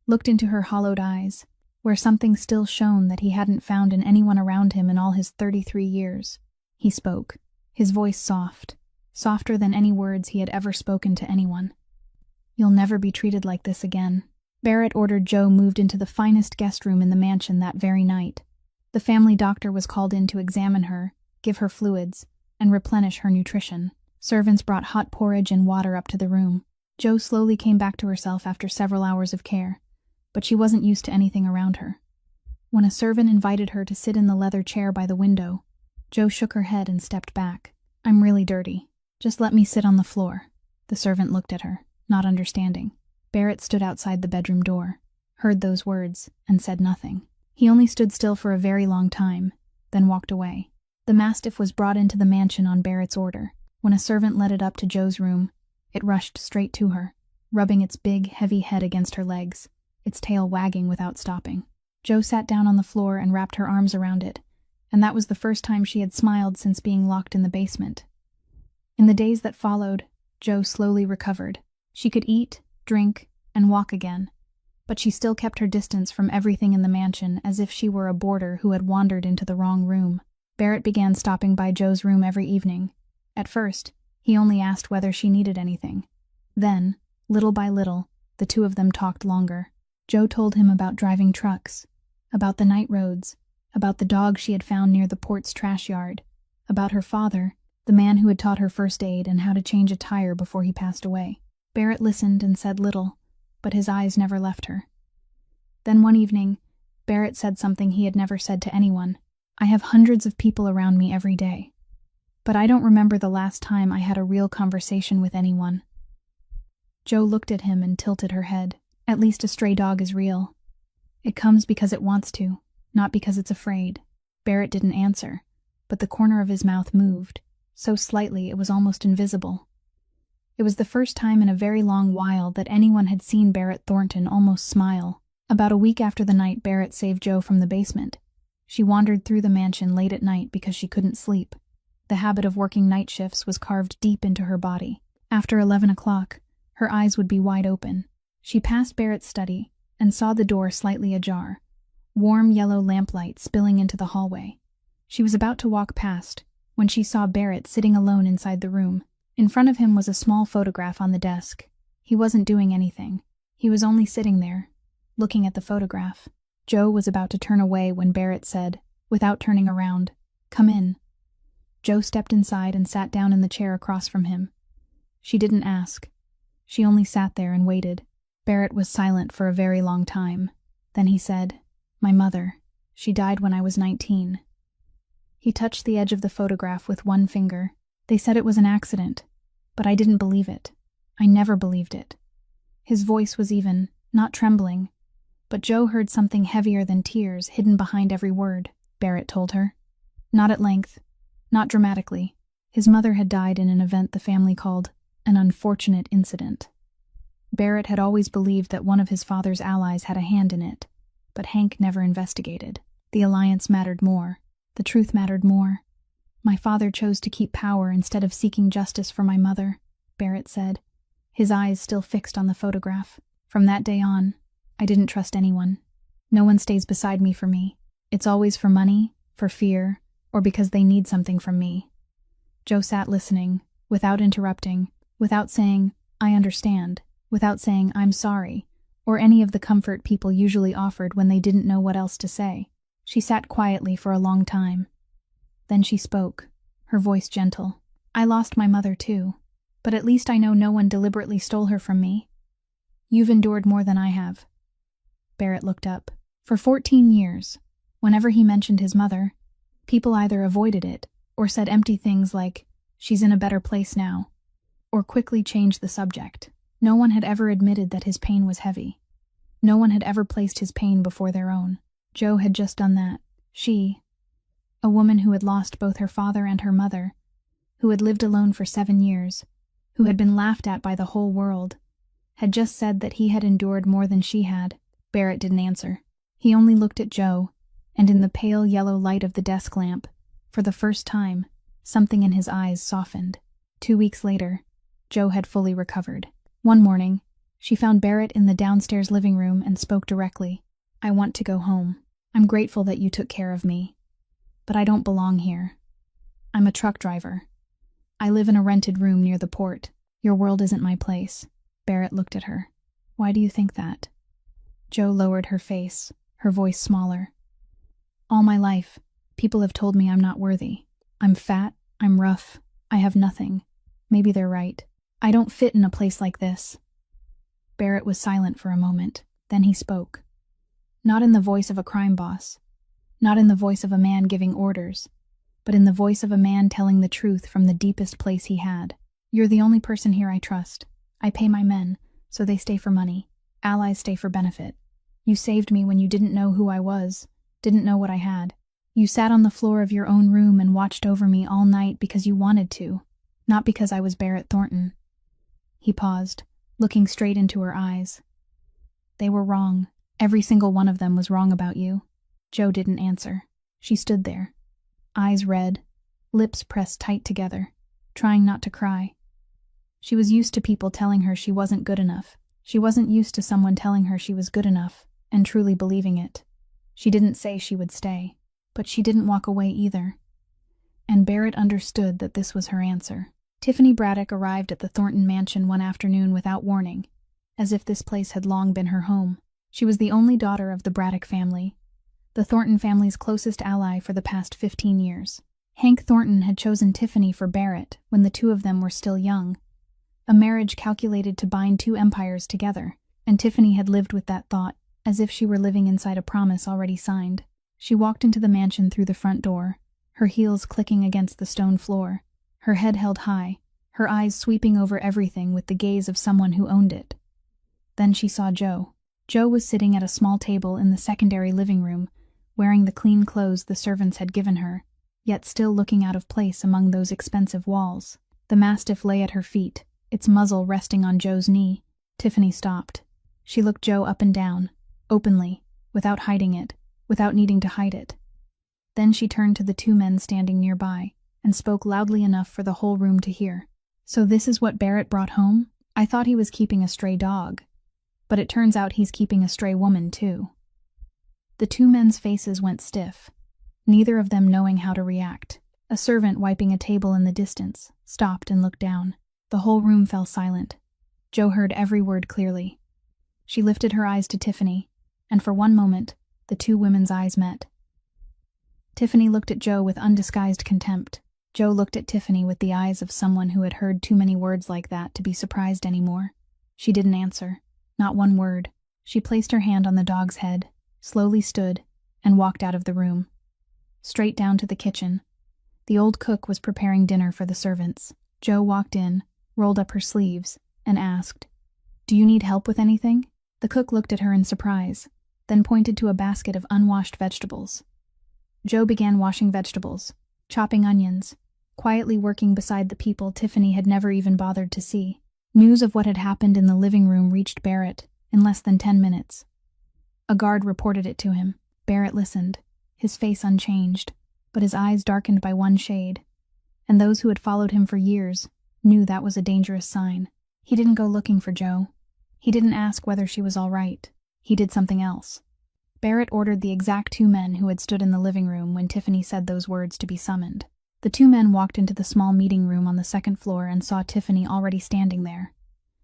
looked into her hollowed eyes, where something still shone that he hadn't found in anyone around him in all his 33 years. He spoke, his voice soft, softer than any words he had ever spoken to anyone. "You'll never be treated like this again." Barrett ordered Jo moved into the finest guest room in the mansion that very night. The family doctor was called in to examine her, give her fluids, and replenish her nutrition. Servants brought hot porridge and water up to the room. Jo slowly came back to herself after several hours of care, but she wasn't used to anything around her. When a servant invited her to sit in the leather chair by the window, Jo shook her head and stepped back. "I'm really dirty. Just let me sit on the floor." The servant looked at her, not understanding. Barrett stood outside the bedroom door, heard those words, and said nothing. He only stood still for a very long time, then walked away. The mastiff was brought into the mansion on Barrett's order. When a servant led it up to Jo's room, it rushed straight to her, rubbing its big, heavy head against her legs, its tail wagging without stopping. Jo sat down on the floor and wrapped her arms around it, and that was the first time she had smiled since being locked in the basement. In the days that followed, Jo slowly recovered. She could eat, drink, and walk again, but she still kept her distance from everything in the mansion as if she were a boarder who had wandered into the wrong room. Barrett began stopping by Jo's room every evening. At first, he only asked whether she needed anything. Then, little by little, the two of them talked longer. Jo told him about driving trucks, about the night roads, about the dog she had found near the port's trash yard, about her father, the man who had taught her first aid and how to change a tire before he passed away. Barrett listened and said little, but his eyes never left her. Then one evening, Barrett said something he had never said to anyone. "I have hundreds of people around me every day, but I don't remember the last time I had a real conversation with anyone." Jo looked at him and tilted her head. "At least a stray dog is real. It comes because it wants to, not because it's afraid." Barrett didn't answer, but the corner of his mouth moved, so slightly it was almost invisible. It was the first time in a very long while that anyone had seen Barrett Thornton almost smile. About a week after the night Barrett saved Jo from the basement, she wandered through the mansion late at night because she couldn't sleep. The habit of working night shifts was carved deep into her body. After 11 o'clock, her eyes would be wide open. She passed Barrett's study and saw the door slightly ajar, warm yellow lamplight spilling into the hallway. She was about to walk past when she saw Barrett sitting alone inside the room. In front of him was a small photograph on the desk. He wasn't doing anything. He was only sitting there, looking at the photograph. Jo was about to turn away when Barrett said, without turning around, "Come in." Jo stepped inside and sat down in the chair across from him. She didn't ask. She only sat there and waited. Barrett was silent for a very long time. Then he said, "My mother. She died when I was 19. He touched the edge of the photograph with one finger. "They said it was an accident, but I didn't believe it. I never believed it. His voice was even, not trembling. But Joe heard something heavier than tears hidden behind every word, Barrett told her. Not at length, not dramatically. His mother had died in an event the family called an unfortunate incident. Barrett had always believed that one of his father's allies had a hand in it, but Hank never investigated. The alliance mattered more. The truth mattered more. My father chose to keep power instead of seeking justice for my mother, Barrett said, his eyes still fixed on the photograph. From that day on, I didn't trust anyone. No one stays beside me for me. It's always for money, for fear, or because they need something from me. Joe sat listening, without interrupting, without saying, I understand, without saying, I'm sorry, or any of the comfort people usually offered when they didn't know what else to say. She sat quietly for a long time. Then she spoke, her voice gentle. I lost my mother too, but at least I know no one deliberately stole her from me. You've endured more than I have. Barrett looked up. For 14 years, whenever he mentioned his mother, people either avoided it or said empty things like, she's in a better place now, or quickly changed the subject. No one had ever admitted that his pain was heavy. No one had ever placed his pain before their own. Joe had just done that. She, a woman who had lost both her father and her mother, who had lived alone for 7 years, who had been laughed at by the whole world, had just said that he had endured more than she had. Barrett didn't answer. He only looked at Joe, and in the pale yellow light of the desk lamp, for the first time, something in his eyes softened. 2 weeks later, Joe had fully recovered. One morning, she found Barrett in the downstairs living room and spoke directly. I want to go home. I'm grateful that you took care of me. But I don't belong here. I'm a truck driver. I live in a rented room near the port. Your world isn't my place. Barrett looked at her. Why do you think that? Joe lowered her face, her voice smaller. All my life, people have told me I'm not worthy. I'm fat, I'm rough, I have nothing. Maybe they're right. I don't fit in a place like this. Barrett was silent for a moment. Then he spoke. Not in the voice of a crime boss. Not in the voice of a man giving orders. But in the voice of a man telling the truth from the deepest place he had. You're the only person here I trust. I pay my men, so they stay for money. Allies stay for benefit. You saved me when you didn't know who I was, didn't know what I had. You sat on the floor of your own room and watched over me all night because you wanted to, not because I was Barrett Thornton. He paused, looking straight into her eyes. They were wrong. Every single one of them was wrong about you. Joe didn't answer. She stood there, eyes red, lips pressed tight together, trying not to cry. She was used to people telling her she wasn't good enough. She wasn't used to someone telling her she was good enough, and truly believing it. She didn't say she would stay, but she didn't walk away either. And Barrett understood that this was her answer. Tiffany Braddock arrived at the Thornton mansion one afternoon without warning, as if this place had long been her home. She was the only daughter of the Braddock family, the Thornton family's closest ally for the past 15 years. Hank Thornton had chosen Tiffany for Barrett when the two of them were still young, a marriage calculated to bind two empires together, and Tiffany had lived with that thought, as if she were living inside a promise already signed. She walked into the mansion through the front door, her heels clicking against the stone floor, her head held high, her eyes sweeping over everything with the gaze of someone who owned it. Then she saw Joe. Joe was sitting at a small table in the secondary living room, wearing the clean clothes the servants had given her, yet still looking out of place among those expensive walls. The mastiff lay at her feet, its muzzle resting on Joe's knee. Tiffany stopped. She looked Joe up and down, openly, without hiding it, without needing to hide it. Then she turned to the two men standing nearby, and spoke loudly enough for the whole room to hear. So this is what Barrett brought home? I thought he was keeping a stray dog. But it turns out he's keeping a stray woman, too. The two men's faces went stiff, neither of them knowing how to react. A servant wiping a table in the distance stopped and looked down. The whole room fell silent. Joe heard every word clearly. She lifted her eyes to Tiffany, and for one moment, the two women's eyes met. Tiffany looked at Joe with undisguised contempt. Joe looked at Tiffany with the eyes of someone who had heard too many words like that to be surprised anymore. She didn't answer. Not one word. She placed her hand on the dog's head, slowly stood, and walked out of the room. Straight down to the kitchen. The old cook was preparing dinner for the servants. Joe walked in, rolled up her sleeves, and asked, "Do you need help with anything?" The cook looked at her in surprise, then pointed to a basket of unwashed vegetables. Joe began washing vegetables, chopping onions, quietly working beside the people Tiffany had never even bothered to see. News of what had happened in the living room reached Barrett in less than 10 minutes. A guard reported it to him. Barrett listened, his face unchanged, but his eyes darkened by one shade, and those who had followed him for years knew that was a dangerous sign. He didn't go looking for Joe. He didn't ask whether she was all right. He did something else. Barrett ordered the exact 2 men who had stood in the living room when Tiffany said those words to be summoned. The 2 men walked into the small meeting room on the 2nd floor and saw Tiffany already standing there,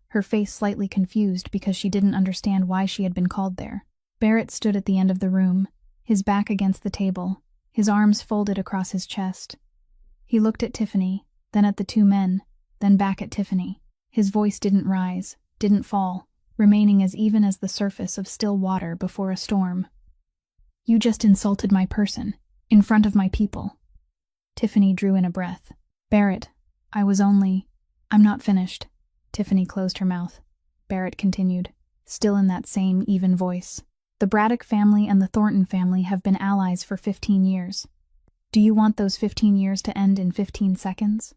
her face slightly confused because she didn't understand why she had been called there. Barrett stood at the end of the room, his back against the table, his arms folded across his chest. He looked at Tiffany, then at the 2 men, then back at Tiffany. His voice didn't rise, didn't fall, remaining as even as the surface of still water before a storm. "You just insulted my person, in front of my people." Tiffany drew in a breath. "Barrett, I'm not finished." Tiffany closed her mouth. Barrett continued, still in that same even voice. "The Braddock family and the Thornton family have been allies for 15 years. Do you want those 15 years to end in 15 seconds?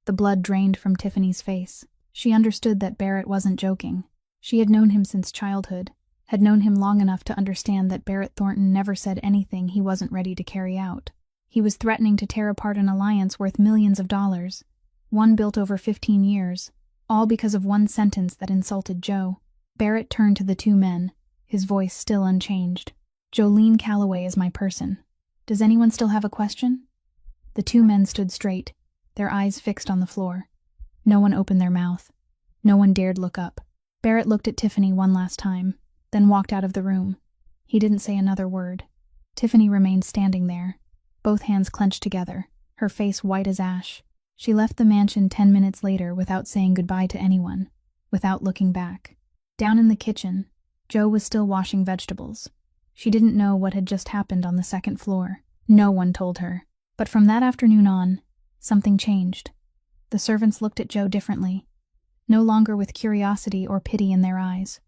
The blood drained from Tiffany's face. She understood that Barrett wasn't joking. She had known him since childhood, had known him long enough to understand that Barrett Thornton never said anything he wasn't ready to carry out. He was threatening to tear apart an alliance worth millions of dollars, one built over 15 years, all because of one sentence that insulted Joe. Barrett turned to the 2 men, his voice still unchanged. "Jolene Calloway is my person. Does anyone still have a question?" The 2 men stood straight, their eyes fixed on the floor. No one opened their mouth. No one dared look up. Barrett looked at Tiffany one last time, then walked out of the room. He didn't say another word. Tiffany remained standing there, both hands clenched together, her face white as ash. She left the mansion 10 minutes later without saying goodbye to anyone, without looking back. Down in the kitchen, Joe was still washing vegetables. She didn't know what had just happened on the 2nd floor. No one told her. But from that afternoon on, something changed. The servants looked at Joe differently, no longer with curiosity or pity in their eyes.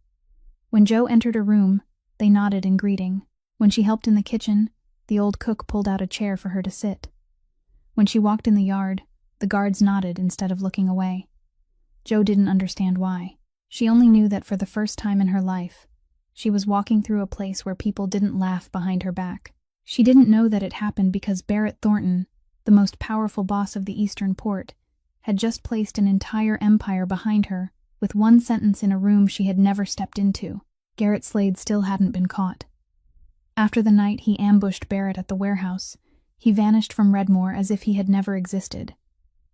When Joe entered a room, they nodded in greeting. When she helped in the kitchen, the old cook pulled out a chair for her to sit. When she walked in the yard, the guards nodded instead of looking away. Joe didn't understand why. She only knew that for the first time in her life, she was walking through a place where people didn't laugh behind her back. She didn't know that it happened because Barrett Thornton, the most powerful boss of the Eastern Port, had just placed an entire empire behind her with one sentence in a room she had never stepped into. Garrett Slade still hadn't been caught. After the night he ambushed Barrett at the warehouse, he vanished from Redmore as if he had never existed.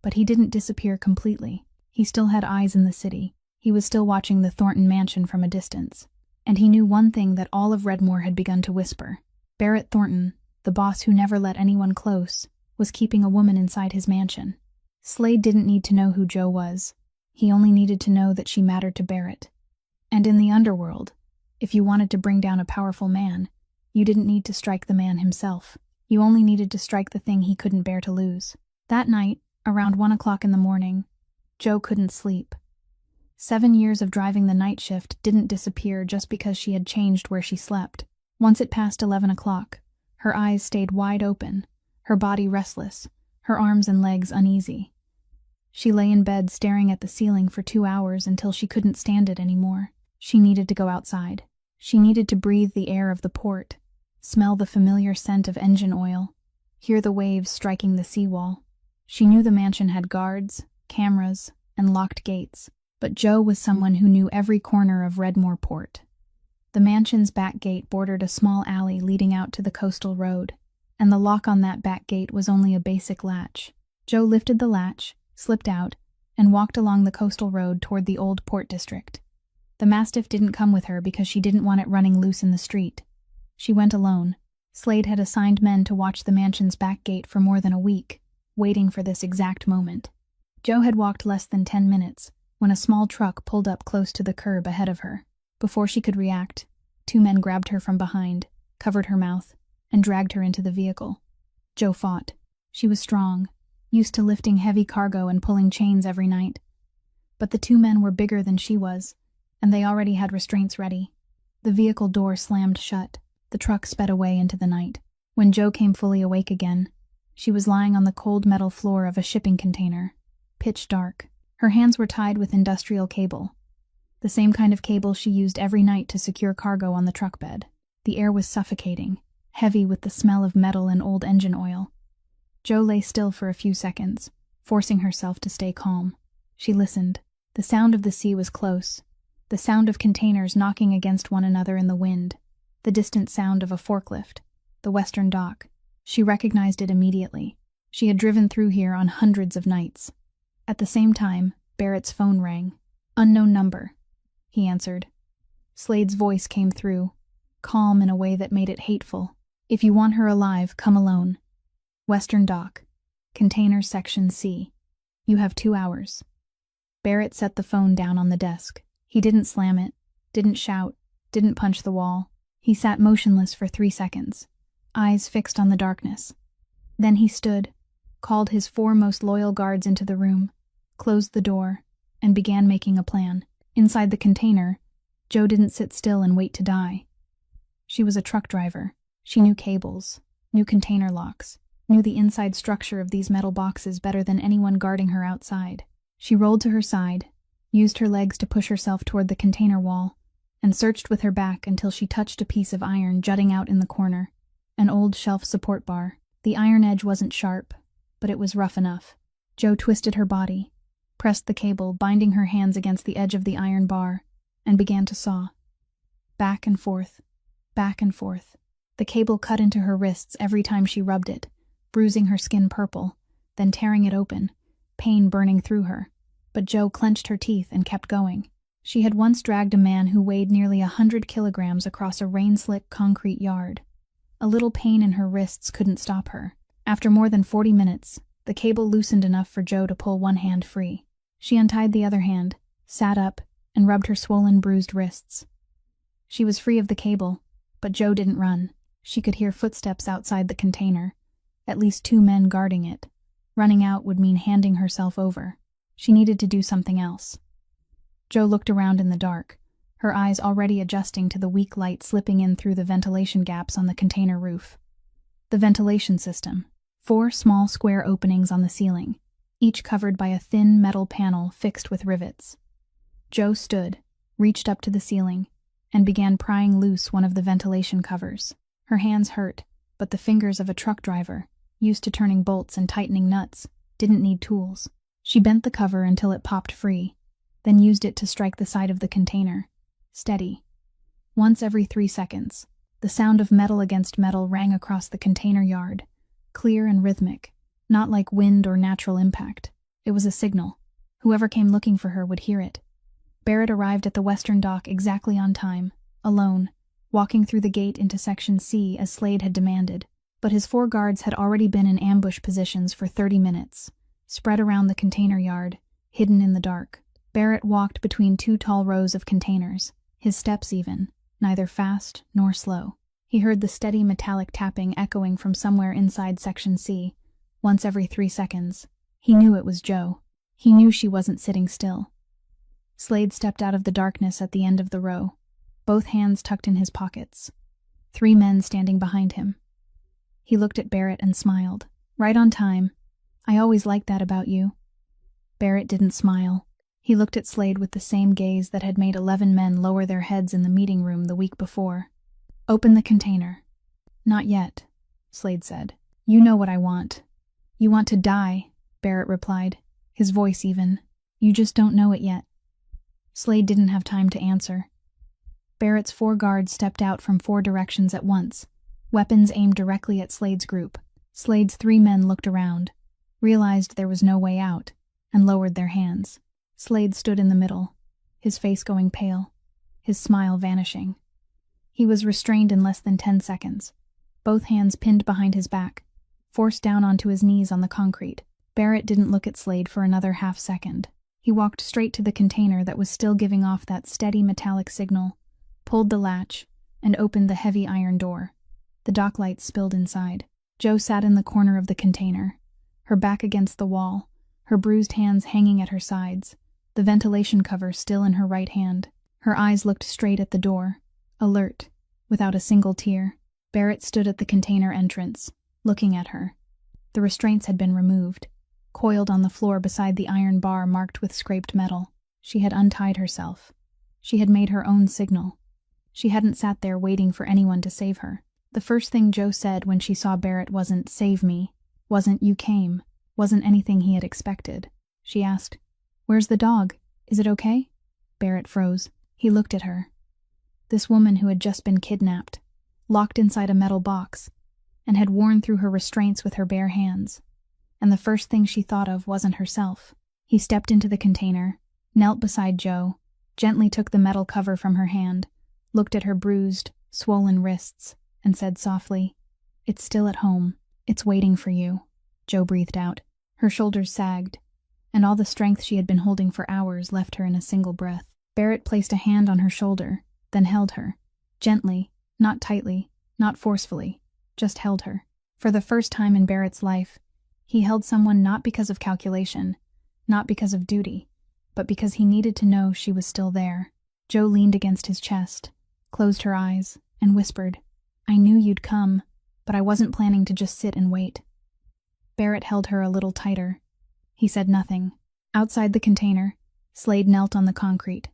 But he didn't disappear completely. He still had eyes in the city. He was still watching the Thornton mansion from a distance. And he knew one thing that all of Redmore had begun to whisper. Barrett Thornton, the boss who never let anyone close, was keeping a woman inside his mansion. Slade didn't need to know who Joe was. He only needed to know that she mattered to Barrett. And in the underworld, if you wanted to bring down a powerful man, you didn't need to strike the man himself. You only needed to strike the thing he couldn't bear to lose. That night, around 1 o'clock in the morning, Joe couldn't sleep. 7 years of driving the night shift didn't disappear just because she had changed where she slept. Once it passed 11 o'clock, her eyes stayed wide open, her body restless, her arms and legs uneasy. She lay in bed staring at the ceiling for 2 hours until she couldn't stand it anymore. She needed to go outside. She needed to breathe the air of the port, smell the familiar scent of engine oil, hear the waves striking the seawall. She knew the mansion had guards, cameras, and locked gates, but Joe was someone who knew every corner of Redmore Port. The mansion's back gate bordered a small alley leading out to the coastal road, and the lock on that back gate was only a basic latch. Joe lifted the latch, slipped out, and walked along the coastal road toward the old port district. The Mastiff didn't come with her because she didn't want it running loose in the street. She went alone. Slade had assigned men to watch the mansion's back gate for more than a week, waiting for this exact moment. Joe had walked less than 10 minutes when a small truck pulled up close to the curb ahead of her. Before she could react, 2 men grabbed her from behind, covered her mouth, and dragged her into the vehicle. Joe fought. She was strong, used to lifting heavy cargo and pulling chains every night. But the 2 men were bigger than she was, and they already had restraints ready. The vehicle door slammed shut. The truck sped away into the night. When Jo came fully awake again, she was lying on the cold metal floor of a shipping container, pitch dark. Her hands were tied with industrial cable, the same kind of cable she used every night to secure cargo on the truck bed. The air was suffocating, heavy with the smell of metal and old engine oil. Jo lay still for a few seconds, forcing herself to stay calm. She listened. The sound of the sea was close, the sound of containers knocking against one another in the wind, the distant sound of a forklift, the western dock. She recognized it immediately. She had driven through here on hundreds of nights. At the same time, Barrett's phone rang. "Unknown number," he answered. Slade's voice came through, calm in a way that made it hateful. "If you want her alive, come alone. Western dock. Container section C. You have 2 hours." Barrett set the phone down on the desk. He didn't slam it, didn't shout, didn't punch the wall. He sat motionless for 3 seconds, eyes fixed on the darkness. Then he stood, called his 4 most loyal guards into the room, closed the door, and began making a plan. Inside the container, Jo didn't sit still and wait to die. She was a truck driver. She knew cables, knew container locks, knew the inside structure of these metal boxes better than anyone guarding her outside. She rolled to her side, used her legs to push herself toward the container wall, and searched with her back until she touched a piece of iron jutting out in the corner, an old shelf support bar. The iron edge wasn't sharp, but it was rough enough. Jo twisted her body, pressed the cable, binding her hands against the edge of the iron bar, and began to saw. Back and forth, back and forth. The cable cut into her wrists every time she rubbed it, bruising her skin purple, then tearing it open, pain burning through her. But Jo clenched her teeth and kept going. She had once dragged a man who weighed nearly 100 kilograms across a rain-slick concrete yard. A little pain in her wrists couldn't stop her. After more than 40 minutes, the cable loosened enough for Jo to pull one hand free. She untied the other hand, sat up, and rubbed her swollen, bruised wrists. She was free of the cable, but Jo didn't run. She could hear footsteps outside the container, at least 2 men guarding it. Running out would mean handing herself over. She needed to do something else. Jo looked around in the dark, her eyes already adjusting to the weak light slipping in through the ventilation gaps on the container roof. The ventilation system. 4 small square openings on the ceiling, each covered by a thin metal panel fixed with rivets. Jo stood, reached up to the ceiling, and began prying loose one of the ventilation covers. Her hands hurt, but the fingers of a truck driver, used to turning bolts and tightening nuts, didn't need tools. She bent the cover until it popped free, then used it to strike the side of the container. Steady. Once every 3 seconds, the sound of metal against metal rang across the container yard, clear and rhythmic, not like wind or natural impact. It was a signal. Whoever came looking for her would hear it. Barrett arrived at the western dock exactly on time, alone, walking through the gate into Section C as Slade had demanded. But his 4 guards had already been in ambush positions for 30 minutes, spread around the container yard, hidden in the dark. Barrett walked between 2 tall rows of containers, his steps even, neither fast nor slow. He heard the steady metallic tapping echoing from somewhere inside Section C, once every 3 seconds. He knew it was Jo. He knew she wasn't sitting still. Slade stepped out of the darkness at the end of the row, both hands tucked in his pockets. 3 men standing behind him. He looked at Barrett and smiled. "Right on time. I always liked that about you." Barrett didn't smile. He looked at Slade with the same gaze that had made 11 men lower their heads in the meeting room the week before. "Open the container." "Not yet," Slade said. "You know what I want." "You want to die," Barrett replied, his voice even. "You just don't know it yet." Slade didn't have time to answer. Barrett's 4 guards stepped out from 4 directions at once, weapons aimed directly at Slade's group. Slade's 3 men looked around, realized there was no way out, and lowered their hands. Slade stood in the middle, his face going pale, his smile vanishing. He was restrained in less than 10 seconds, both hands pinned behind his back, forced down onto his knees on the concrete. Barrett didn't look at Slade for another half second. He walked straight to the container that was still giving off that steady metallic signal, pulled the latch, and opened the heavy iron door. The dock lights spilled inside. Jo sat in the corner of the container, her back against the wall, her bruised hands hanging at her sides, the ventilation cover still in her right hand. Her eyes looked straight at the door, alert, without a single tear. Barrett stood at the container entrance, looking at her. The restraints had been removed, coiled on the floor beside the iron bar marked with scraped metal. She had untied herself. She had made her own signal. She hadn't sat there waiting for anyone to save her. The first thing Joe said when she saw Barrett wasn't, "Save me," wasn't, "You came," wasn't anything he had expected. She asked, "Where's the dog? Is it okay?" Barrett froze. He looked at her. This woman who had just been kidnapped, locked inside a metal box, and had worn through her restraints with her bare hands. And the first thing she thought of wasn't herself. He stepped into the container, knelt beside Joe, gently took the metal cover from her hand, looked at her bruised, swollen wrists, and said softly, "It's still at home. It's waiting for you." Joe breathed out. Her shoulders sagged, and all the strength she had been holding for hours left her in a single breath. Barrett placed a hand on her shoulder, then held her. Gently, not tightly, not forcefully, just held her. For the first time in Barrett's life, he held someone not because of calculation, not because of duty, but because he needed to know she was still there. Joe leaned against his chest, closed her eyes, and whispered, "I knew you'd come, but I wasn't planning to just sit and wait." Barrett held her a little tighter. He said nothing. Outside the container, Slade knelt on the concrete,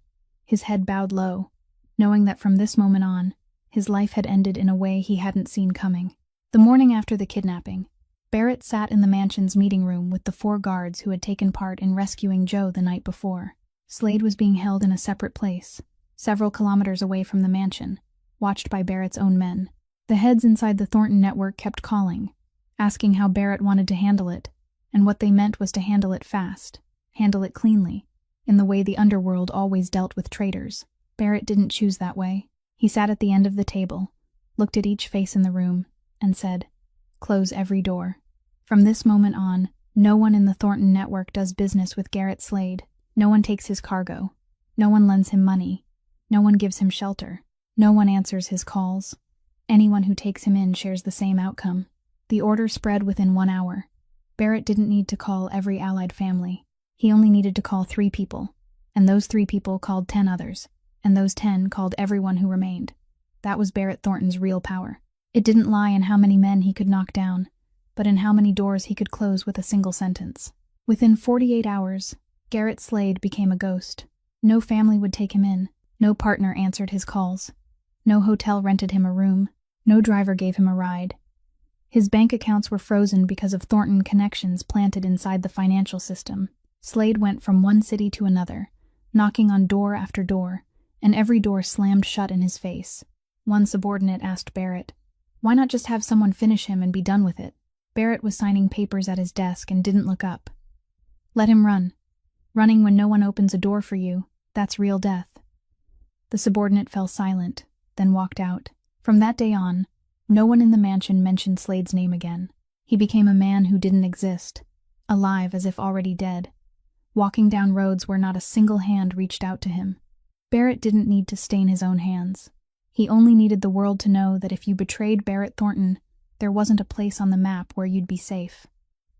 his head bowed low, knowing that from this moment on, his life had ended in a way he hadn't seen coming. The morning after the kidnapping, Barrett sat in the mansion's meeting room with the 4 guards who had taken part in rescuing Joe the night before. Slade was being held in a separate place, several kilometers away from the mansion, watched by Barrett's own men. The heads inside the Thornton network kept calling, asking how Barrett wanted to handle it, and what they meant was to handle it fast, handle it cleanly, in the way the underworld always dealt with traitors. Barrett didn't choose that way. He sat at the end of the table, looked at each face in the room, and said, "Close every door. From this moment on, no one in the Thornton network does business with Garrett Slade. No one takes his cargo. No one lends him money. No one gives him shelter. No one answers his calls. Anyone who takes him in shares the same outcome." The order spread within 1 hour. Barrett didn't need to call every allied family. He only needed to call 3 people, and those 3 people called 10 others, and those 10 called everyone who remained. That was Barrett Thornton's real power. It didn't lie in how many men he could knock down, but in how many doors he could close with a single sentence. Within 48 hours, Garrett Slade became a ghost. No family would take him in. No partner answered his calls. No hotel rented him a room. No driver gave him a ride. His bank accounts were frozen because of Thornton connections planted inside the financial system. Slade went from one city to another, knocking on door after door, and every door slammed shut in his face. One subordinate asked Barrett, "Why not just have someone finish him and be done with it?" Barrett was signing papers at his desk and didn't look up. "Let him run. Running when no one opens a door for you, that's real death." The subordinate fell silent, then walked out. From that day on, no one in the mansion mentioned Slade's name again. He became a man who didn't exist, alive as if already dead, walking down roads where not a single hand reached out to him. Barrett didn't need to stain his own hands. He only needed the world to know that if you betrayed Barrett Thornton, there wasn't a place on the map where you'd be safe.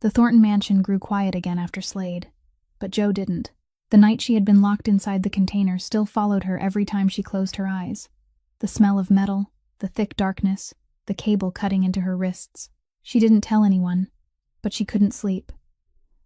The Thornton mansion grew quiet again after Slade, but Joe didn't. The night she had been locked inside the container still followed her every time she closed her eyes. The smell of metal, the thick darkness, the cable cutting into her wrists. She didn't tell anyone, but she couldn't sleep.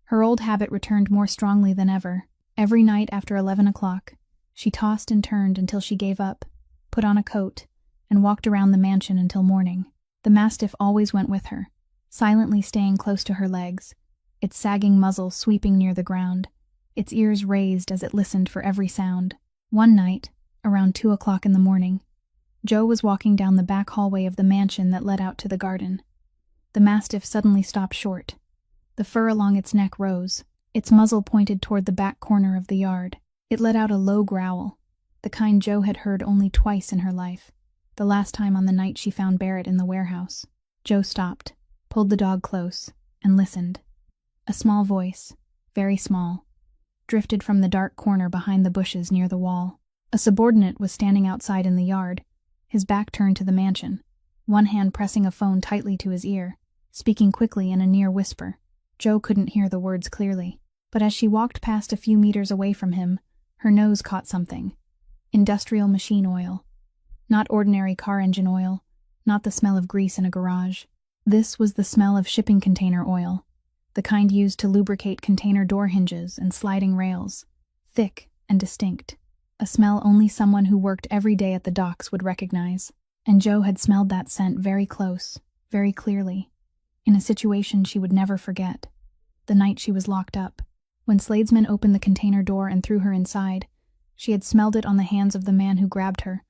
Her old habit returned more strongly than ever. Every night after 11 o'clock, she tossed and turned until she gave up, put on a coat, and walked around the mansion until morning. The mastiff always went with her, silently staying close to her legs, its sagging muzzle sweeping near the ground, its ears raised as it listened for every sound. One night, around 2 o'clock in the morning, Joe was walking down the back hallway of the mansion that led out to the garden. The mastiff suddenly stopped short. The fur along its neck rose. Its muzzle pointed toward the back corner of the yard. It let out a low growl, the kind Joe had heard only twice in her life, the last time on the night she found Barrett in the warehouse. Joe stopped, pulled the dog close, and listened. A small voice, very small, drifted from the dark corner behind the bushes near the wall. A subordinate was standing outside in the yard, his back turned to the mansion, one hand pressing a phone tightly to his ear, speaking quickly in a near whisper. Joe couldn't hear the words clearly, but as she walked past a few meters away from him, her nose caught something. Industrial machine oil. Not ordinary car engine oil, not the smell of grease in a garage. This was the smell of shipping container oil, the kind used to lubricate container door hinges and sliding rails. Thick and distinct. A smell only someone who worked every day at the docks would recognize. And Joe had smelled that scent very close, very clearly, in a situation she would never forget. The night she was locked up. When Sladesman opened the container door and threw her inside, she had smelled it on the hands of the man who grabbed her,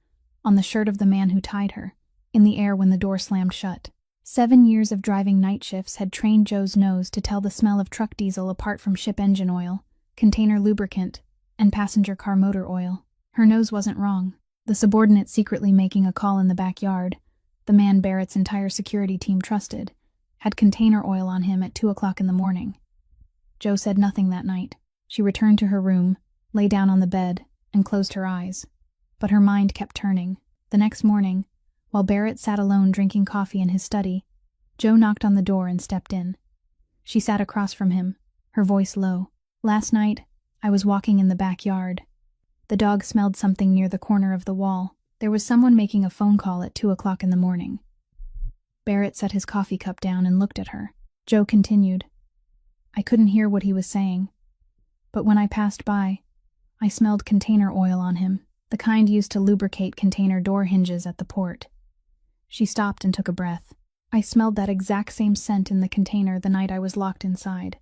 on the shirt of the man who tied her, in the air when the door slammed shut. 7 years of driving night shifts had trained Joe's nose to tell the smell of truck diesel apart from ship engine oil, container lubricant, and passenger car motor oil. Her nose wasn't wrong. The subordinate secretly making a call in the backyard, the man Barrett's entire security team trusted, had container oil on him at 2 o'clock in the morning. Joe said nothing that night. She returned to her room, lay down on the bed, and closed her eyes. But her mind kept turning. The next morning, while Barrett sat alone drinking coffee in his study, Joe knocked on the door and stepped in. She sat across from him, her voice low. "Last night, I was walking in the backyard. The dog smelled something near the corner of the wall. There was someone making a phone call at 2 o'clock in the morning." Barrett set his coffee cup down and looked at her. Joe continued, "I couldn't hear what he was saying, but when I passed by, I smelled container oil on him, the kind used to lubricate container door hinges at the port." She stopped and took a breath. "I smelled that exact same scent in the container the night I was locked inside,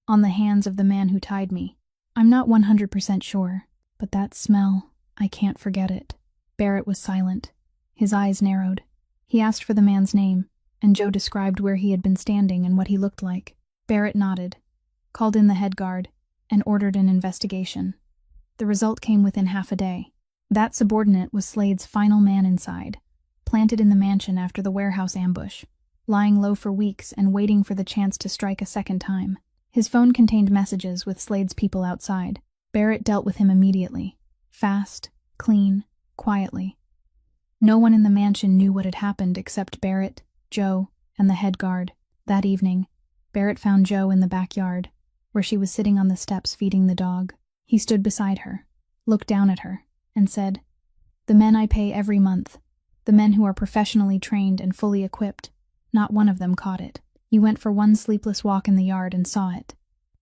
on the hands of the man who tied me. I'm not 100% sure, but that smell, I can't forget it." Barrett was silent. His eyes narrowed. He asked for the man's name, and Joe described where he had been standing and what he looked like. Barrett nodded, called in the head guard, and ordered an investigation. The result came within half a day. That subordinate was Slade's final man inside, planted in the mansion after the warehouse ambush, lying low for weeks and waiting for the chance to strike a second time. His phone contained messages with Slade's people outside. Barrett dealt with him immediately. Fast, clean, quietly. No one in the mansion knew what had happened except Barrett, Joe, and the head guard. That evening, Barrett found Joe in the backyard, where she was sitting on the steps feeding the dog. He stood beside her, looked down at her, and said, "The men I pay every month, the men who are professionally trained and fully equipped, not one of them caught it. You went for one sleepless walk in the yard and saw it."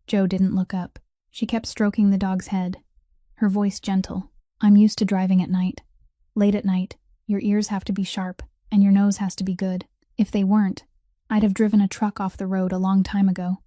Joe didn't look up. She kept stroking the dog's head, her voice gentle. "I'm used to driving at night. Late at night, your ears have to be sharp, and your nose has to be good. If they weren't, I'd have driven a truck off the road a long time ago."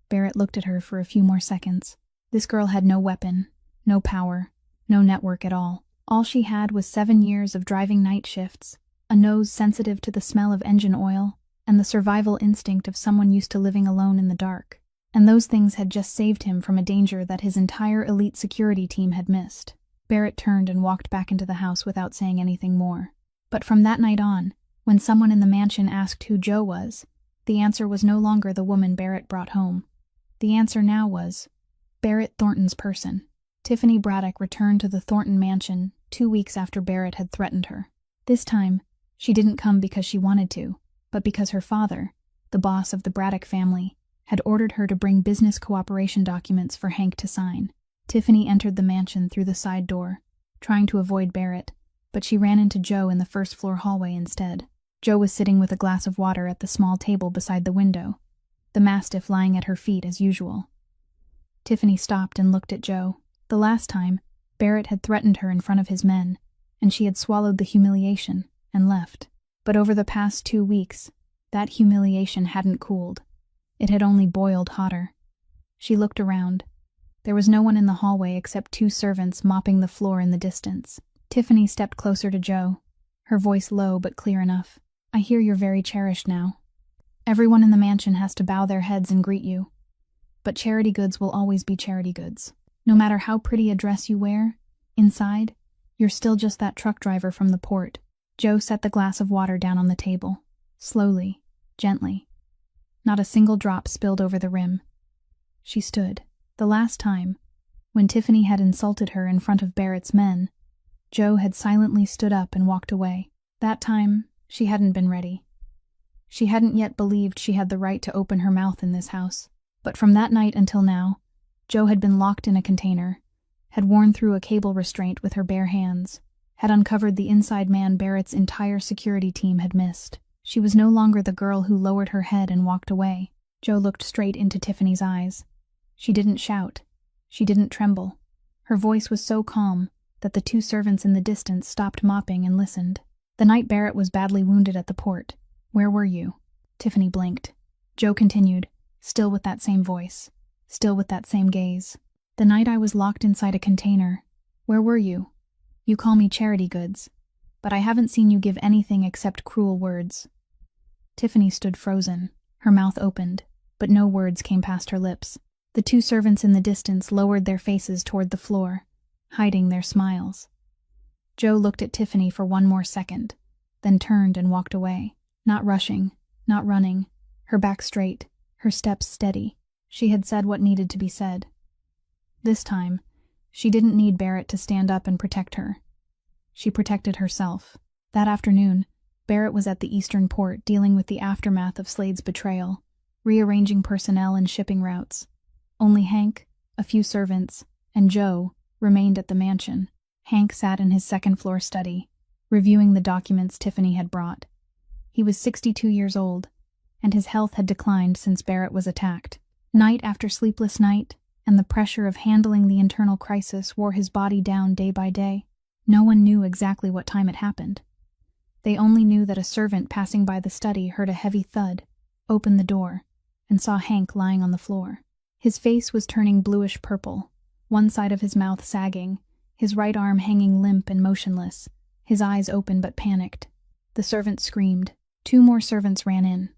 Barrett looked at her for a few more seconds. This girl had no weapon, no power, no network at all. All she had was 7 years of driving night shifts, a nose sensitive to the smell of engine oil, and the survival instinct of someone used to living alone in the dark. And those things had just saved him from a danger that his entire elite security team had missed. Barrett turned and walked back into the house without saying anything more. But from that night on, when someone in the mansion asked who Joe was, the answer was no longer the woman Barrett brought home. The answer now was Barrett Thornton's person. Tiffany Braddock returned to the Thornton mansion 2 weeks after Barrett had threatened her. This time, she didn't come because she wanted to, but because her father, the boss of the Braddock family, had ordered her to bring business cooperation documents for Hank to sign. Tiffany entered the mansion through the side door, trying to avoid Barrett, but she ran into Joe in the first-floor hallway instead. Joe was sitting with a glass of water at the small table beside the window, the mastiff lying at her feet as usual. Tiffany stopped and looked at Joe. The last time, Barrett had threatened her in front of his men, and she had swallowed the humiliation and left. But over the past 2 weeks, that humiliation hadn't cooled. It had only boiled hotter. She looked around. There was no one in the hallway except 2 servants mopping the floor in the distance. Tiffany stepped closer to Joe, her voice low but clear enough. "I hear you're very cherished now. Everyone in the mansion has to bow their heads and greet you. But charity goods will always be charity goods. No matter how pretty a dress you wear, inside, you're still just that truck driver from the port." Joe set the glass of water down on the table, slowly, gently. Not a single drop spilled over the rim. She stood. The last time, when Tiffany had insulted her in front of Barrett's men, Joe had silently stood up and walked away. That time, she hadn't been ready. She hadn't yet believed she had the right to open her mouth in this house. But from that night until now, Joe had been locked in a container, had worn through a cable restraint with her bare hands, had uncovered the inside man Barrett's entire security team had missed. She was no longer the girl who lowered her head and walked away. Joe looked straight into Tiffany's eyes. She didn't shout. She didn't tremble. Her voice was so calm that the two servants in the distance stopped mopping and listened. "The night Barrett was badly wounded at the port. Where were you?" Tiffany blinked. Joe continued, still with that same voice, still with that same gaze. "The night I was locked inside a container. Where were you? You call me charity goods, but I haven't seen you give anything except cruel words." Tiffany stood frozen. Her mouth opened, but no words came past her lips. The two servants in the distance lowered their faces toward the floor, hiding their smiles. Joe looked at Tiffany for one more second, then turned and walked away. Not rushing, not running, her back straight, her steps steady. She had said what needed to be said. This time, she didn't need Barrett to stand up and protect her. She protected herself. That afternoon, Barrett was at the Eastern Port dealing with the aftermath of Slade's betrayal, rearranging personnel and shipping routes. Only Hank, a few servants, and Joe remained at the mansion. Hank sat in his second-floor study, reviewing the documents Tiffany had brought. He was 62 years old, and his health had declined since Barrett was attacked. Night after sleepless night, and the pressure of handling the internal crisis wore his body down day by day. No one knew exactly what time it happened. They only knew that a servant passing by the study heard a heavy thud, opened the door, and saw Hank lying on the floor. His face was turning bluish-purple, one side of his mouth sagging, his right arm hanging limp and motionless, his eyes open but panicked. The servant screamed. 2 more servants ran in.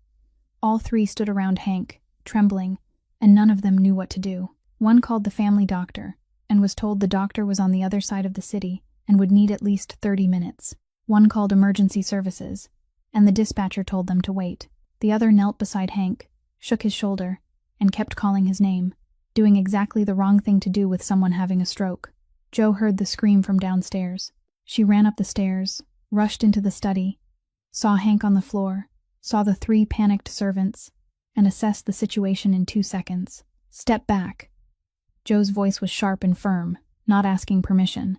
All 3 stood around Hank, trembling, and none of them knew what to do. One called the family doctor, and was told the doctor was on the other side of the city and would need at least 30 minutes. One called emergency services, and the dispatcher told them to wait. The other knelt beside Hank, shook his shoulder, and kept calling his name, doing exactly the wrong thing to do with someone having a stroke. Joe heard the scream from downstairs. She ran up the stairs, rushed into the study, saw Hank on the floor, saw the 3 panicked servants, and assessed the situation in 2 seconds. "Step back." Joe's voice was sharp and firm, not asking permission.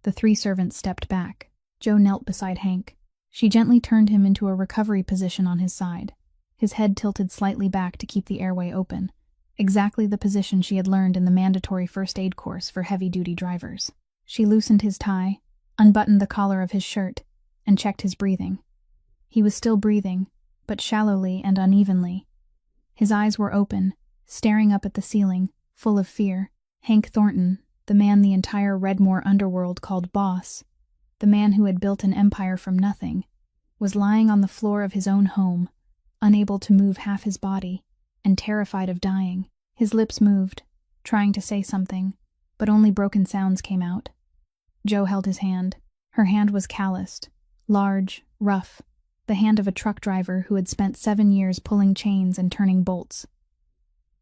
The 3 servants stepped back. Joe knelt beside Hank. She gently turned him into a recovery position on his side, his head tilted slightly back to keep the airway open, exactly the position she had learned in the mandatory first aid course for heavy-duty drivers. She loosened his tie, unbuttoned the collar of his shirt, and checked his breathing. He was still breathing, but shallowly and unevenly. His eyes were open, staring up at the ceiling, full of fear. Hank Thornton, the man the entire Redmore underworld called boss, the man who had built an empire from nothing, was lying on the floor of his own home, unable to move half his body, and terrified of dying. His lips moved, trying to say something, but only broken sounds came out. Joe held his hand. Her hand was calloused, large, rough, the hand of a truck driver who had spent 7 years pulling chains and turning bolts.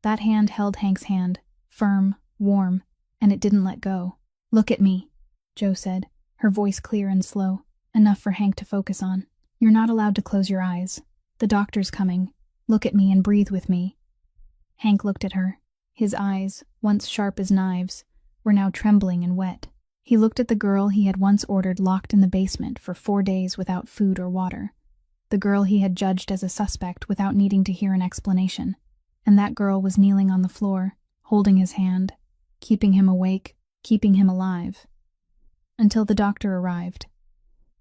That hand held Hank's hand, firm, warm, and it didn't let go. "Look at me," Joe said, her voice clear and slow, enough for Hank to focus on. "You're not allowed to close your eyes. The doctor's coming. Look at me and breathe with me." Hank looked at her. His eyes, once sharp as knives, were now trembling and wet. He looked at the girl he had once ordered locked in the basement for 4 days without food or water. The girl he had judged as a suspect without needing to hear an explanation. And that girl was kneeling on the floor, holding his hand, keeping him awake, keeping him alive. Until the doctor arrived.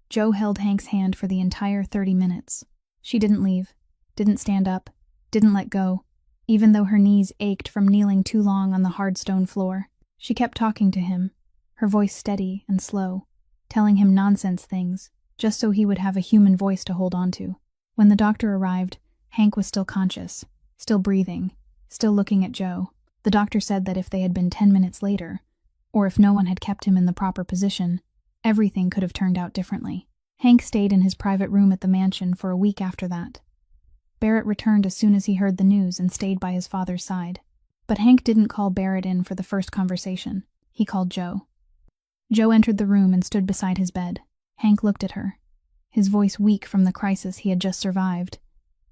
Joe held Hank's hand for the entire 30 minutes. She didn't leave, didn't stand up, didn't let go, even though her knees ached from kneeling too long on the hard stone floor. She kept talking to him, her voice steady and slow, telling him nonsense things, just so he would have a human voice to hold on to. When the doctor arrived, Hank was still conscious, still breathing, still looking at Joe. The doctor said that if they had been 10 minutes later, or if no one had kept him in the proper position, everything could have turned out differently. Hank stayed in his private room at the mansion for a week after that. Barrett returned as soon as he heard the news and stayed by his father's side. But Hank didn't call Barrett in for the first conversation. He called Joe. Joe entered the room and stood beside his bed. Hank looked at her, his voice weak from the crisis he had just survived,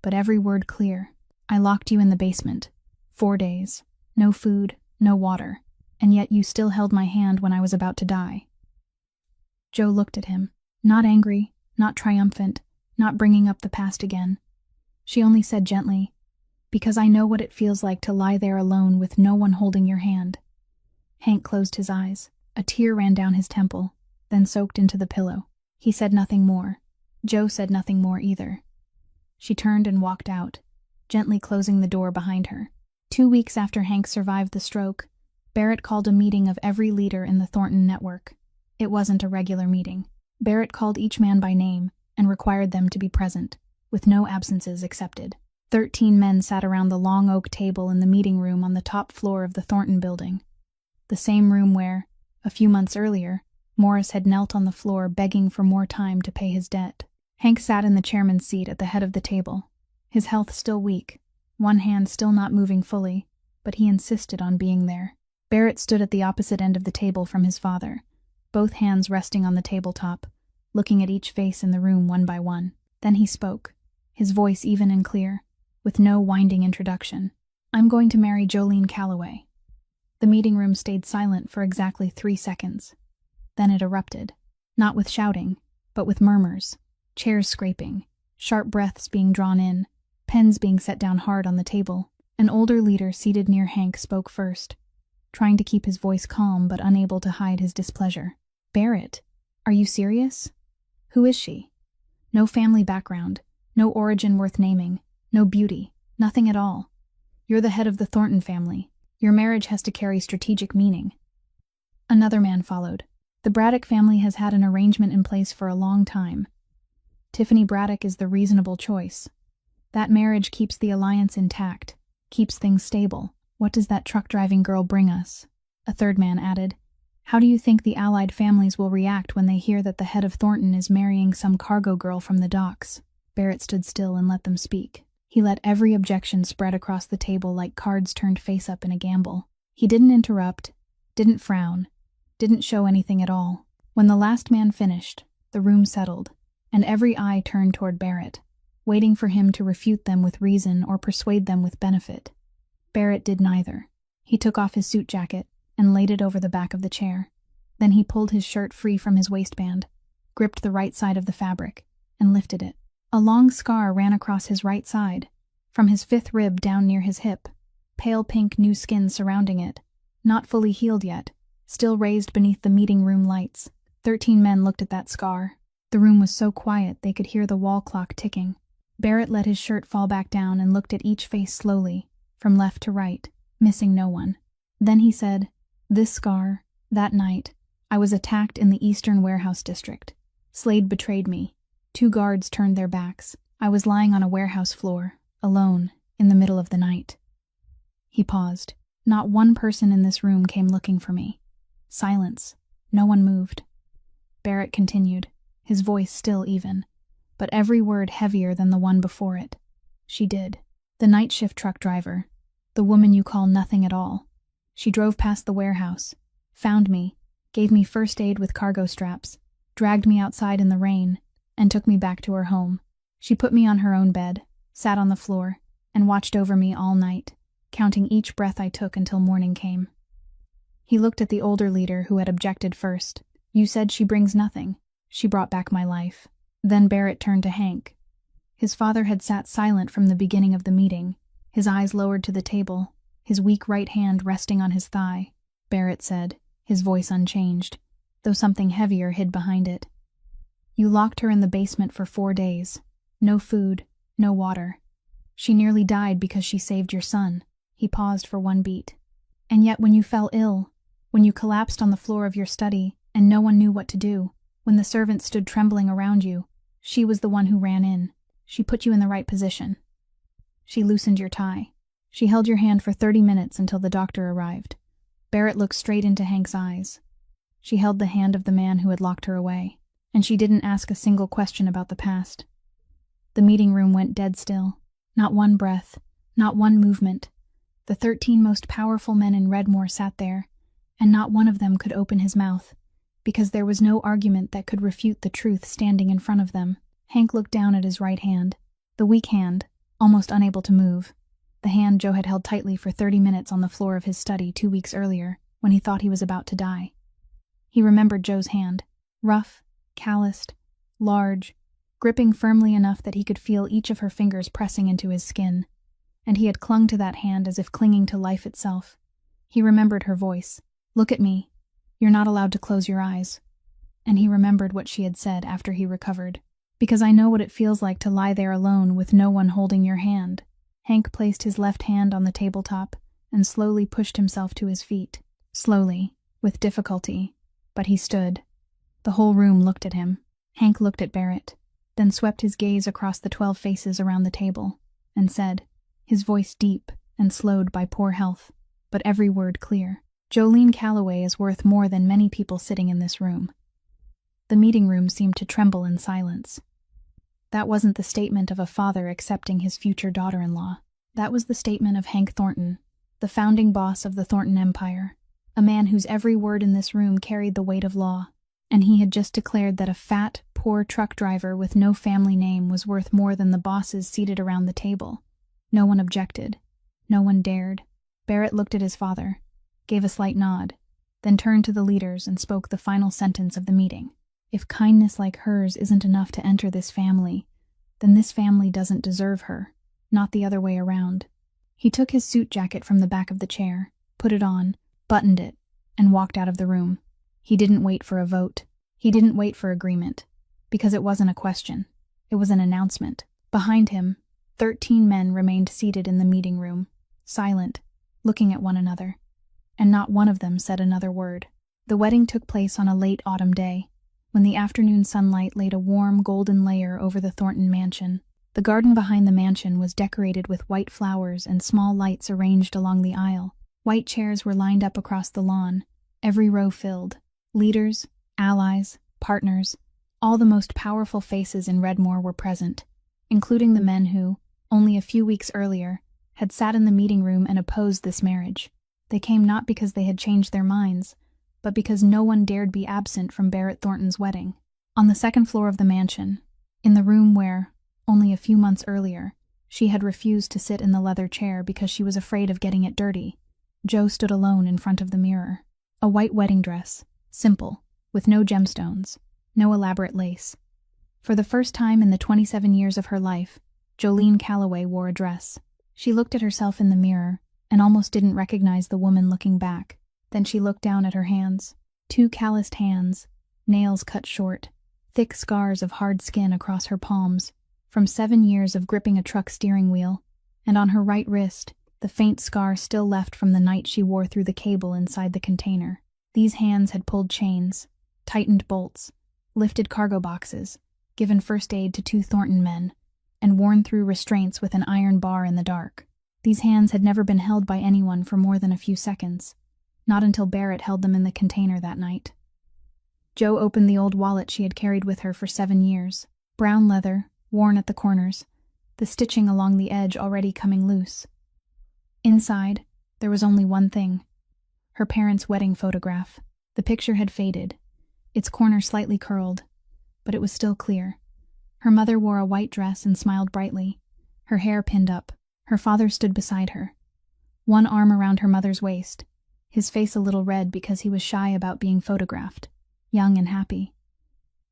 but every word clear. "I locked you in the basement. 4 days. No food, no water. and yet you still held my hand when I was about to die." Joe looked at him, not angry, not triumphant, not bringing up the past again. She only said gently, "Because I know what it feels like to lie there alone with no one holding your hand." Hank closed his eyes. A tear ran down his temple, then soaked into the pillow. He said nothing more. Joe said nothing more either. She turned and walked out, gently closing the door behind her. 2 weeks after Hank survived the stroke, Barrett called a meeting of every leader in the Thornton network. It wasn't a regular meeting. Barrett called each man by name and required them to be present, with no absences accepted. 13 men sat around the long oak table in the meeting room on the top floor of the Thornton building. The same room where, a few months earlier, Morris had knelt on the floor begging for more time to pay his debt. Hank sat in the chairman's seat at the head of the table, his health still weak, one hand still not moving fully, but he insisted on being there. Barrett stood at the opposite end of the table from his father, both hands resting on the tabletop, looking at each face in the room one by one. Then he spoke, his voice even and clear, with no winding introduction. "I'm going to marry Jolene Calloway." The meeting room stayed silent for exactly 3 seconds. Then it erupted, not with shouting, but with murmurs, chairs scraping, sharp breaths being drawn in, pens being set down hard on the table. An older leader seated near Hank spoke first, trying to keep his voice calm but unable to hide his displeasure. "Barrett, are you serious? Who is she? No family background, no origin worth naming, no beauty, nothing at all. You're the head of the Thornton family. Your marriage has to carry strategic meaning." Another man followed. "The Braddock family has had an arrangement in place for a long time. Tiffany Braddock is the reasonable choice. That marriage keeps the alliance intact, keeps things stable. What does that truck-driving girl bring us?" A third man added, "How do you think the allied families will react when they hear that the head of Thornton is marrying some cargo girl from the docks?" Barrett stood still and let them speak. He let every objection spread across the table like cards turned face up in a gamble. He didn't interrupt, didn't frown, didn't show anything at all. When the last man finished, the room settled, and every eye turned toward Barrett, waiting for him to refute them with reason or persuade them with benefit. Barrett did neither. He took off his suit jacket and laid it over the back of the chair. Then he pulled his shirt free from his waistband, gripped the right side of the fabric, and lifted it. A long scar ran across his right side, from his 5th rib down near his hip, pale pink new skin surrounding it, not fully healed yet, still raised beneath the meeting room lights. 13 men looked at that scar. The room was so quiet they could hear the wall clock ticking. Barrett let his shirt fall back down and looked at each face slowly, from left to right, missing no one. Then he said, "This scar, that night, I was attacked in the Eastern Warehouse District. Slade betrayed me. 2 guards turned their backs. I was lying on a warehouse floor, alone, in the middle of the night." He paused. "Not one person in this room came looking for me. Silence. No one moved." Barrett continued, his voice still even, but every word heavier than the one before it. "She did. The night shift truck driver, the woman you call nothing at all. She drove past the warehouse, found me, gave me first aid with cargo straps, dragged me outside in the rain, and took me back to her home. She put me on her own bed, sat on the floor, and watched over me all night, counting each breath I took until morning came." He looked at the older leader who had objected first. "You said she brings nothing. She brought back my life." Then Barrett turned to Hank. His father had sat silent from the beginning of the meeting, his eyes lowered to the table, his weak right hand resting on his thigh. Barrett said, his voice unchanged, though something heavier hid behind it. "You locked her in the basement for 4 days. No food, no water. She nearly died because she saved your son." He paused for one beat. "And yet when you fell ill, when you collapsed on the floor of your study and no one knew what to do, when the servants stood trembling around you, she was the one who ran in. She put you in the right position. She loosened your tie. She held your hand for 30 minutes until the doctor arrived." Barrett looked straight into Hank's eyes. "She held the hand of the man who had locked her away, and she didn't ask a single question about the past." The meeting room went dead still. Not one breath, not one movement. The 13 most powerful men in Redmore sat there, and not one of them could open his mouth, because there was no argument that could refute the truth standing in front of them. Hank looked down at his right hand, the weak hand, almost unable to move, the hand Joe had held tightly for 30 minutes on the floor of his study 2 weeks earlier. when he thought he was about to die. He remembered Joe's hand, rough, calloused, large, gripping firmly enough that he could feel each of her fingers pressing into his skin, and he had clung to that hand as if clinging to life itself. He remembered her voice. "Look at me. You're not allowed to close your eyes." And he remembered what she had said after he recovered. "Because I know what it feels like to lie there alone with no one holding your hand." Hank placed his left hand on the tabletop and slowly pushed himself to his feet. Slowly, with difficulty, but he stood. The whole room looked at him. Hank looked at Barrett, then swept his gaze across the 12 faces around the table, and said, his voice deep and slowed by poor health, but every word clear, "Jolene Calloway is worth more than many people sitting in this room." The meeting room seemed to tremble in silence. That wasn't the statement of a father accepting his future daughter-in-law. That was the statement of Hank Thornton, the founding boss of the Thornton Empire, a man whose every word in this room carried the weight of law, and he had just declared that a fat, poor truck driver with no family name was worth more than the bosses seated around the table. No one objected. No one dared. Barrett looked at his father, gave a slight nod, then turned to the leaders and spoke the final sentence of the meeting. "If kindness like hers isn't enough to enter this family, then this family doesn't deserve her, not the other way around." He took his suit jacket from the back of the chair, put it on, buttoned it, and walked out of the room. He didn't wait for a vote. He didn't wait for agreement, because it wasn't a question. It was an announcement. Behind him, 13 men remained seated in the meeting room, silent, looking at one another, and not one of them said another word. The wedding took place on a late autumn day, when the afternoon sunlight laid a warm golden layer over the Thornton mansion. The garden behind the mansion was decorated with white flowers and small lights arranged along the aisle. White chairs were lined up across the lawn, every row filled. Leaders, allies, partners, all the most powerful faces in Redmore were present, including the men who, only a few weeks earlier, had sat in the meeting room and opposed this marriage. They came not because they had changed their minds, but because no one dared be absent from Barrett Thornton's wedding. On the second floor of the mansion, in the room where, only a few months earlier, she had refused to sit in the leather chair because she was afraid of getting it dirty, Joe stood alone in front of the mirror. A white wedding dress, simple, with no gemstones, no elaborate lace. For the first time in the 27 years of her life, Jolene Calloway wore a dress. She looked at herself in the mirror and almost didn't recognize the woman looking back. Then she looked down at her hands. 2 calloused hands, nails cut short, thick scars of hard skin across her palms, from 7 years of gripping a truck steering wheel, and on her right wrist, the faint scar still left from the night she wore through the cable inside the container. These hands had pulled chains, tightened bolts, lifted cargo boxes, given first aid to 2 Thornton men, and worn through restraints with an iron bar in the dark. These hands had never been held by anyone for more than a few seconds. Not until Barrett held them in the container that night. Joe opened the old wallet she had carried with her for 7 years. Brown leather, worn at the corners, the stitching along the edge already coming loose. Inside, there was only one thing. Her parents' wedding photograph. The picture had faded, its corner slightly curled, but it was still clear. Her mother wore a white dress and smiled brightly, her hair pinned up. Her father stood beside her, one arm around her mother's waist, his face a little red because he was shy about being photographed, young and happy.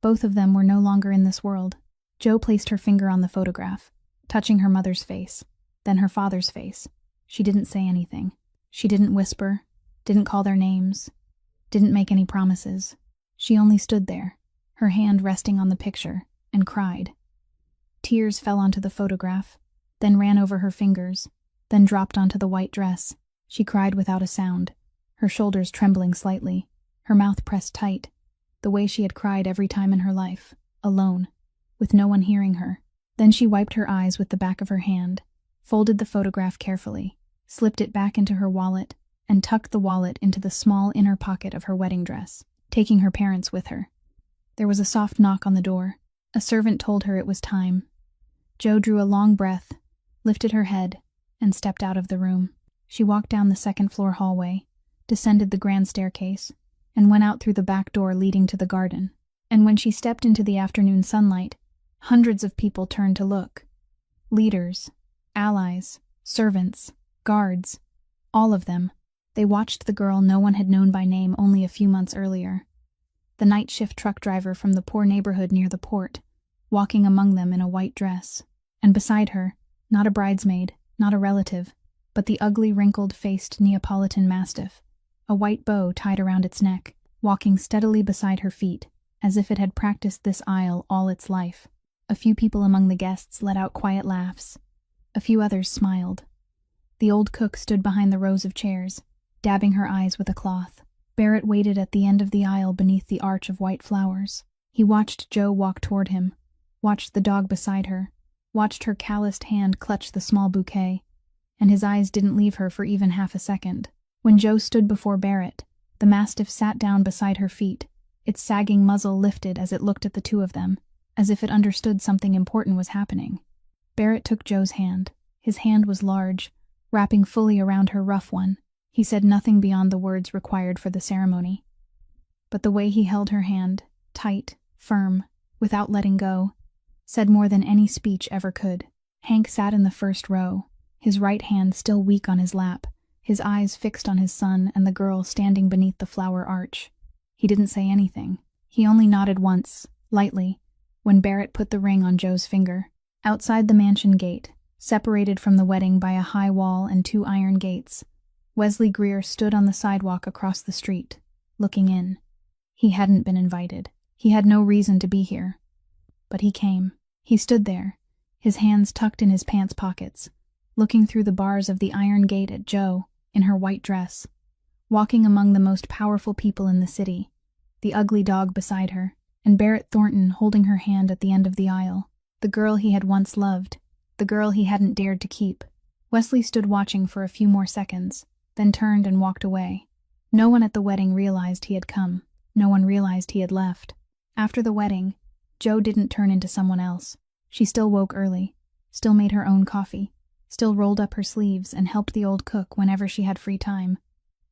Both of them were no longer in this world. Joe placed her finger on the photograph, touching her mother's face, then her father's face. She didn't say anything. She didn't whisper, didn't call their names, didn't make any promises. She only stood there, her hand resting on the picture, and cried. Tears fell onto the photograph, then ran over her fingers, then dropped onto the white dress. She cried without a sound, her shoulders trembling slightly, her mouth pressed tight, the way she had cried every time in her life, alone, with no one hearing her. Then she wiped her eyes with the back of her hand, folded the photograph carefully, slipped it back into her wallet, and tucked the wallet into the small inner pocket of her wedding dress, taking her parents with her. There was a soft knock on the door. A servant told her it was time. Joe drew a long breath, lifted her head, and stepped out of the room. She walked down the second-floor hallway, descended the grand staircase, and went out through the back door leading to the garden. And when she stepped into the afternoon sunlight, hundreds of people turned to look. Leaders, allies, servants, guards, all of them. They watched the girl no one had known by name only a few months earlier. The night shift truck driver from the poor neighborhood near the port, walking among them in a white dress. And beside her, not a bridesmaid, not a relative, but the ugly, wrinkled-faced Neapolitan Mastiff, a white bow tied around its neck, walking steadily beside her feet, as if it had practiced this aisle all its life. A few people among the guests let out quiet laughs. A few others smiled. The old cook stood behind the rows of chairs, dabbing her eyes with a cloth. Barrett waited at the end of the aisle beneath the arch of white flowers. He watched Joe walk toward him, watched the dog beside her, watched her calloused hand clutch the small bouquet, and his eyes didn't leave her for even half a second. When Joe stood before Barrett, the Mastiff sat down beside her feet, its sagging muzzle lifted as it looked at the two of them, as if it understood something important was happening. Barrett took Joe's hand. His hand was large, wrapping fully around her rough one. He said nothing beyond the words required for the ceremony. But the way he held her hand, tight, firm, without letting go, said more than any speech ever could. Hank sat in the first row, his right hand still weak on his lap, his eyes fixed on his son and the girl standing beneath the flower arch. He didn't say anything. He only nodded once, lightly, when Barrett put the ring on Joe's finger. Outside the mansion gate, separated from the wedding by a high wall and 2 iron gates, Wesley Greer stood on the sidewalk across the street, looking in. He hadn't been invited. He had no reason to be here. But he came. He stood there, his hands tucked in his pants pockets, looking through the bars of the iron gate at Joe, in her white dress, walking among the most powerful people in the city, the ugly dog beside her, and Barrett Thornton holding her hand at the end of the aisle, the girl he had once loved, the girl he hadn't dared to keep. Wesley stood watching for a few more seconds, then turned and walked away. No one at the wedding realized he had come. No one realized he had left. After the wedding, Joe didn't turn into someone else. She still woke early, still made her own coffee, still rolled up her sleeves and helped the old cook whenever she had free time.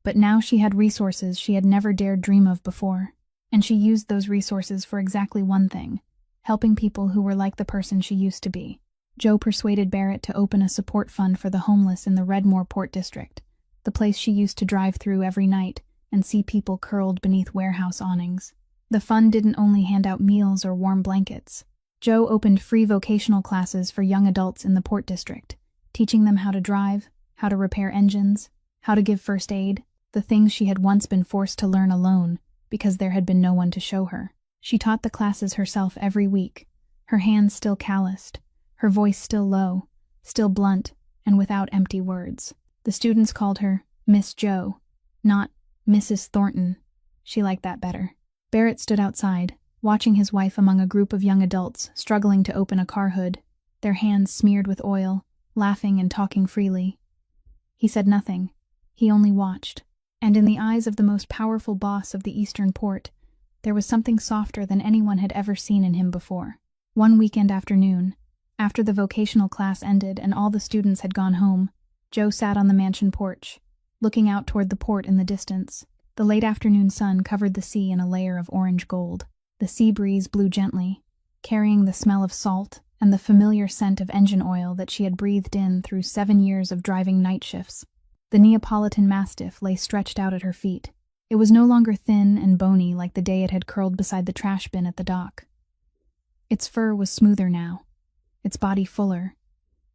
But now she had resources she had never dared dream of before, and she used those resources for exactly one thing: helping people who were like the person she used to be. Joe persuaded Barrett to open a support fund for the homeless in the Redmore Port District, the place she used to drive through every night and see people curled beneath warehouse awnings. The fund didn't only hand out meals or warm blankets. Joe opened free vocational classes for young adults in the Port District, teaching them how to drive, how to repair engines, how to give first aid, the things she had once been forced to learn alone because there had been no one to show her. She taught the classes herself every week, her hands still calloused, her voice still low, still blunt, and without empty words. The students called her Miss Joe, not Mrs. Thornton. She liked that better. Barrett stood outside, watching his wife among a group of young adults struggling to open a car hood, their hands smeared with oil, laughing and talking freely. He said nothing. He only watched. And in the eyes of the most powerful boss of the Eastern Port, there was something softer than anyone had ever seen in him before. One weekend afternoon, after the vocational class ended and all the students had gone home, Joe sat on the mansion porch, looking out toward the port in the distance. The late afternoon sun covered the sea in a layer of orange gold. The sea breeze blew gently, carrying the smell of salt and the familiar scent of engine oil that she had breathed in through 7 years of driving night shifts. The Neapolitan Mastiff lay stretched out at her feet. It was no longer thin and bony like the day it had curled beside the trash bin at the dock. Its fur was smoother now, its body fuller,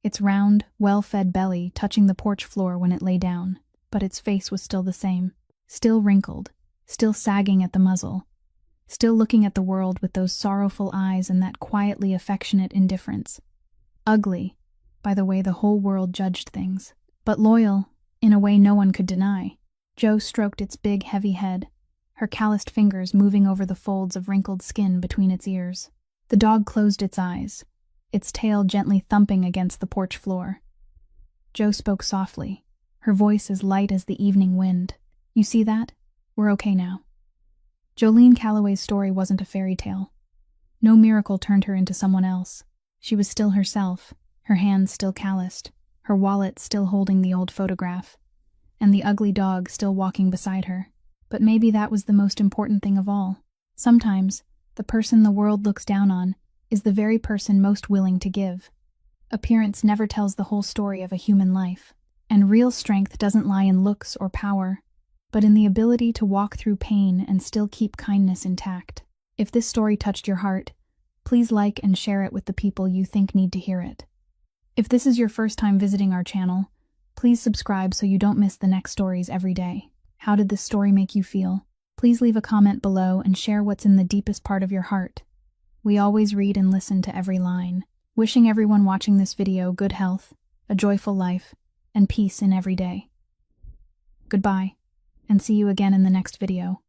its round, well-fed belly touching the porch floor when it lay down, but its face was still the same, still wrinkled, still sagging at the muzzle, still looking at the world with those sorrowful eyes and that quietly affectionate indifference. Ugly, by the way the whole world judged things, but loyal, in a way no one could deny. Joe stroked its big, heavy head, her calloused fingers moving over the folds of wrinkled skin between its ears. The dog closed its eyes, its tail gently thumping against the porch floor. Joe spoke softly, her voice as light as the evening wind. "You see that? We're okay now." Jolene Calloway's story wasn't a fairy tale. No miracle turned her into someone else. She was still herself, her hands still calloused, her wallet still holding the old photograph, and the ugly dog still walking beside her. But maybe that was the most important thing of all. Sometimes, the person the world looks down on is the very person most willing to give. Appearance never tells the whole story of a human life. And real strength doesn't lie in looks or power, but in the ability to walk through pain and still keep kindness intact. If this story touched your heart, please like and share it with the people you think need to hear it. If this is your first time visiting our channel, please subscribe so you don't miss the next stories every day. How did this story make you feel? Please leave a comment below and share what's in the deepest part of your heart. We always read and listen to every line. Wishing everyone watching this video good health, a joyful life, and peace in every day. Goodbye, and see you again in the next video.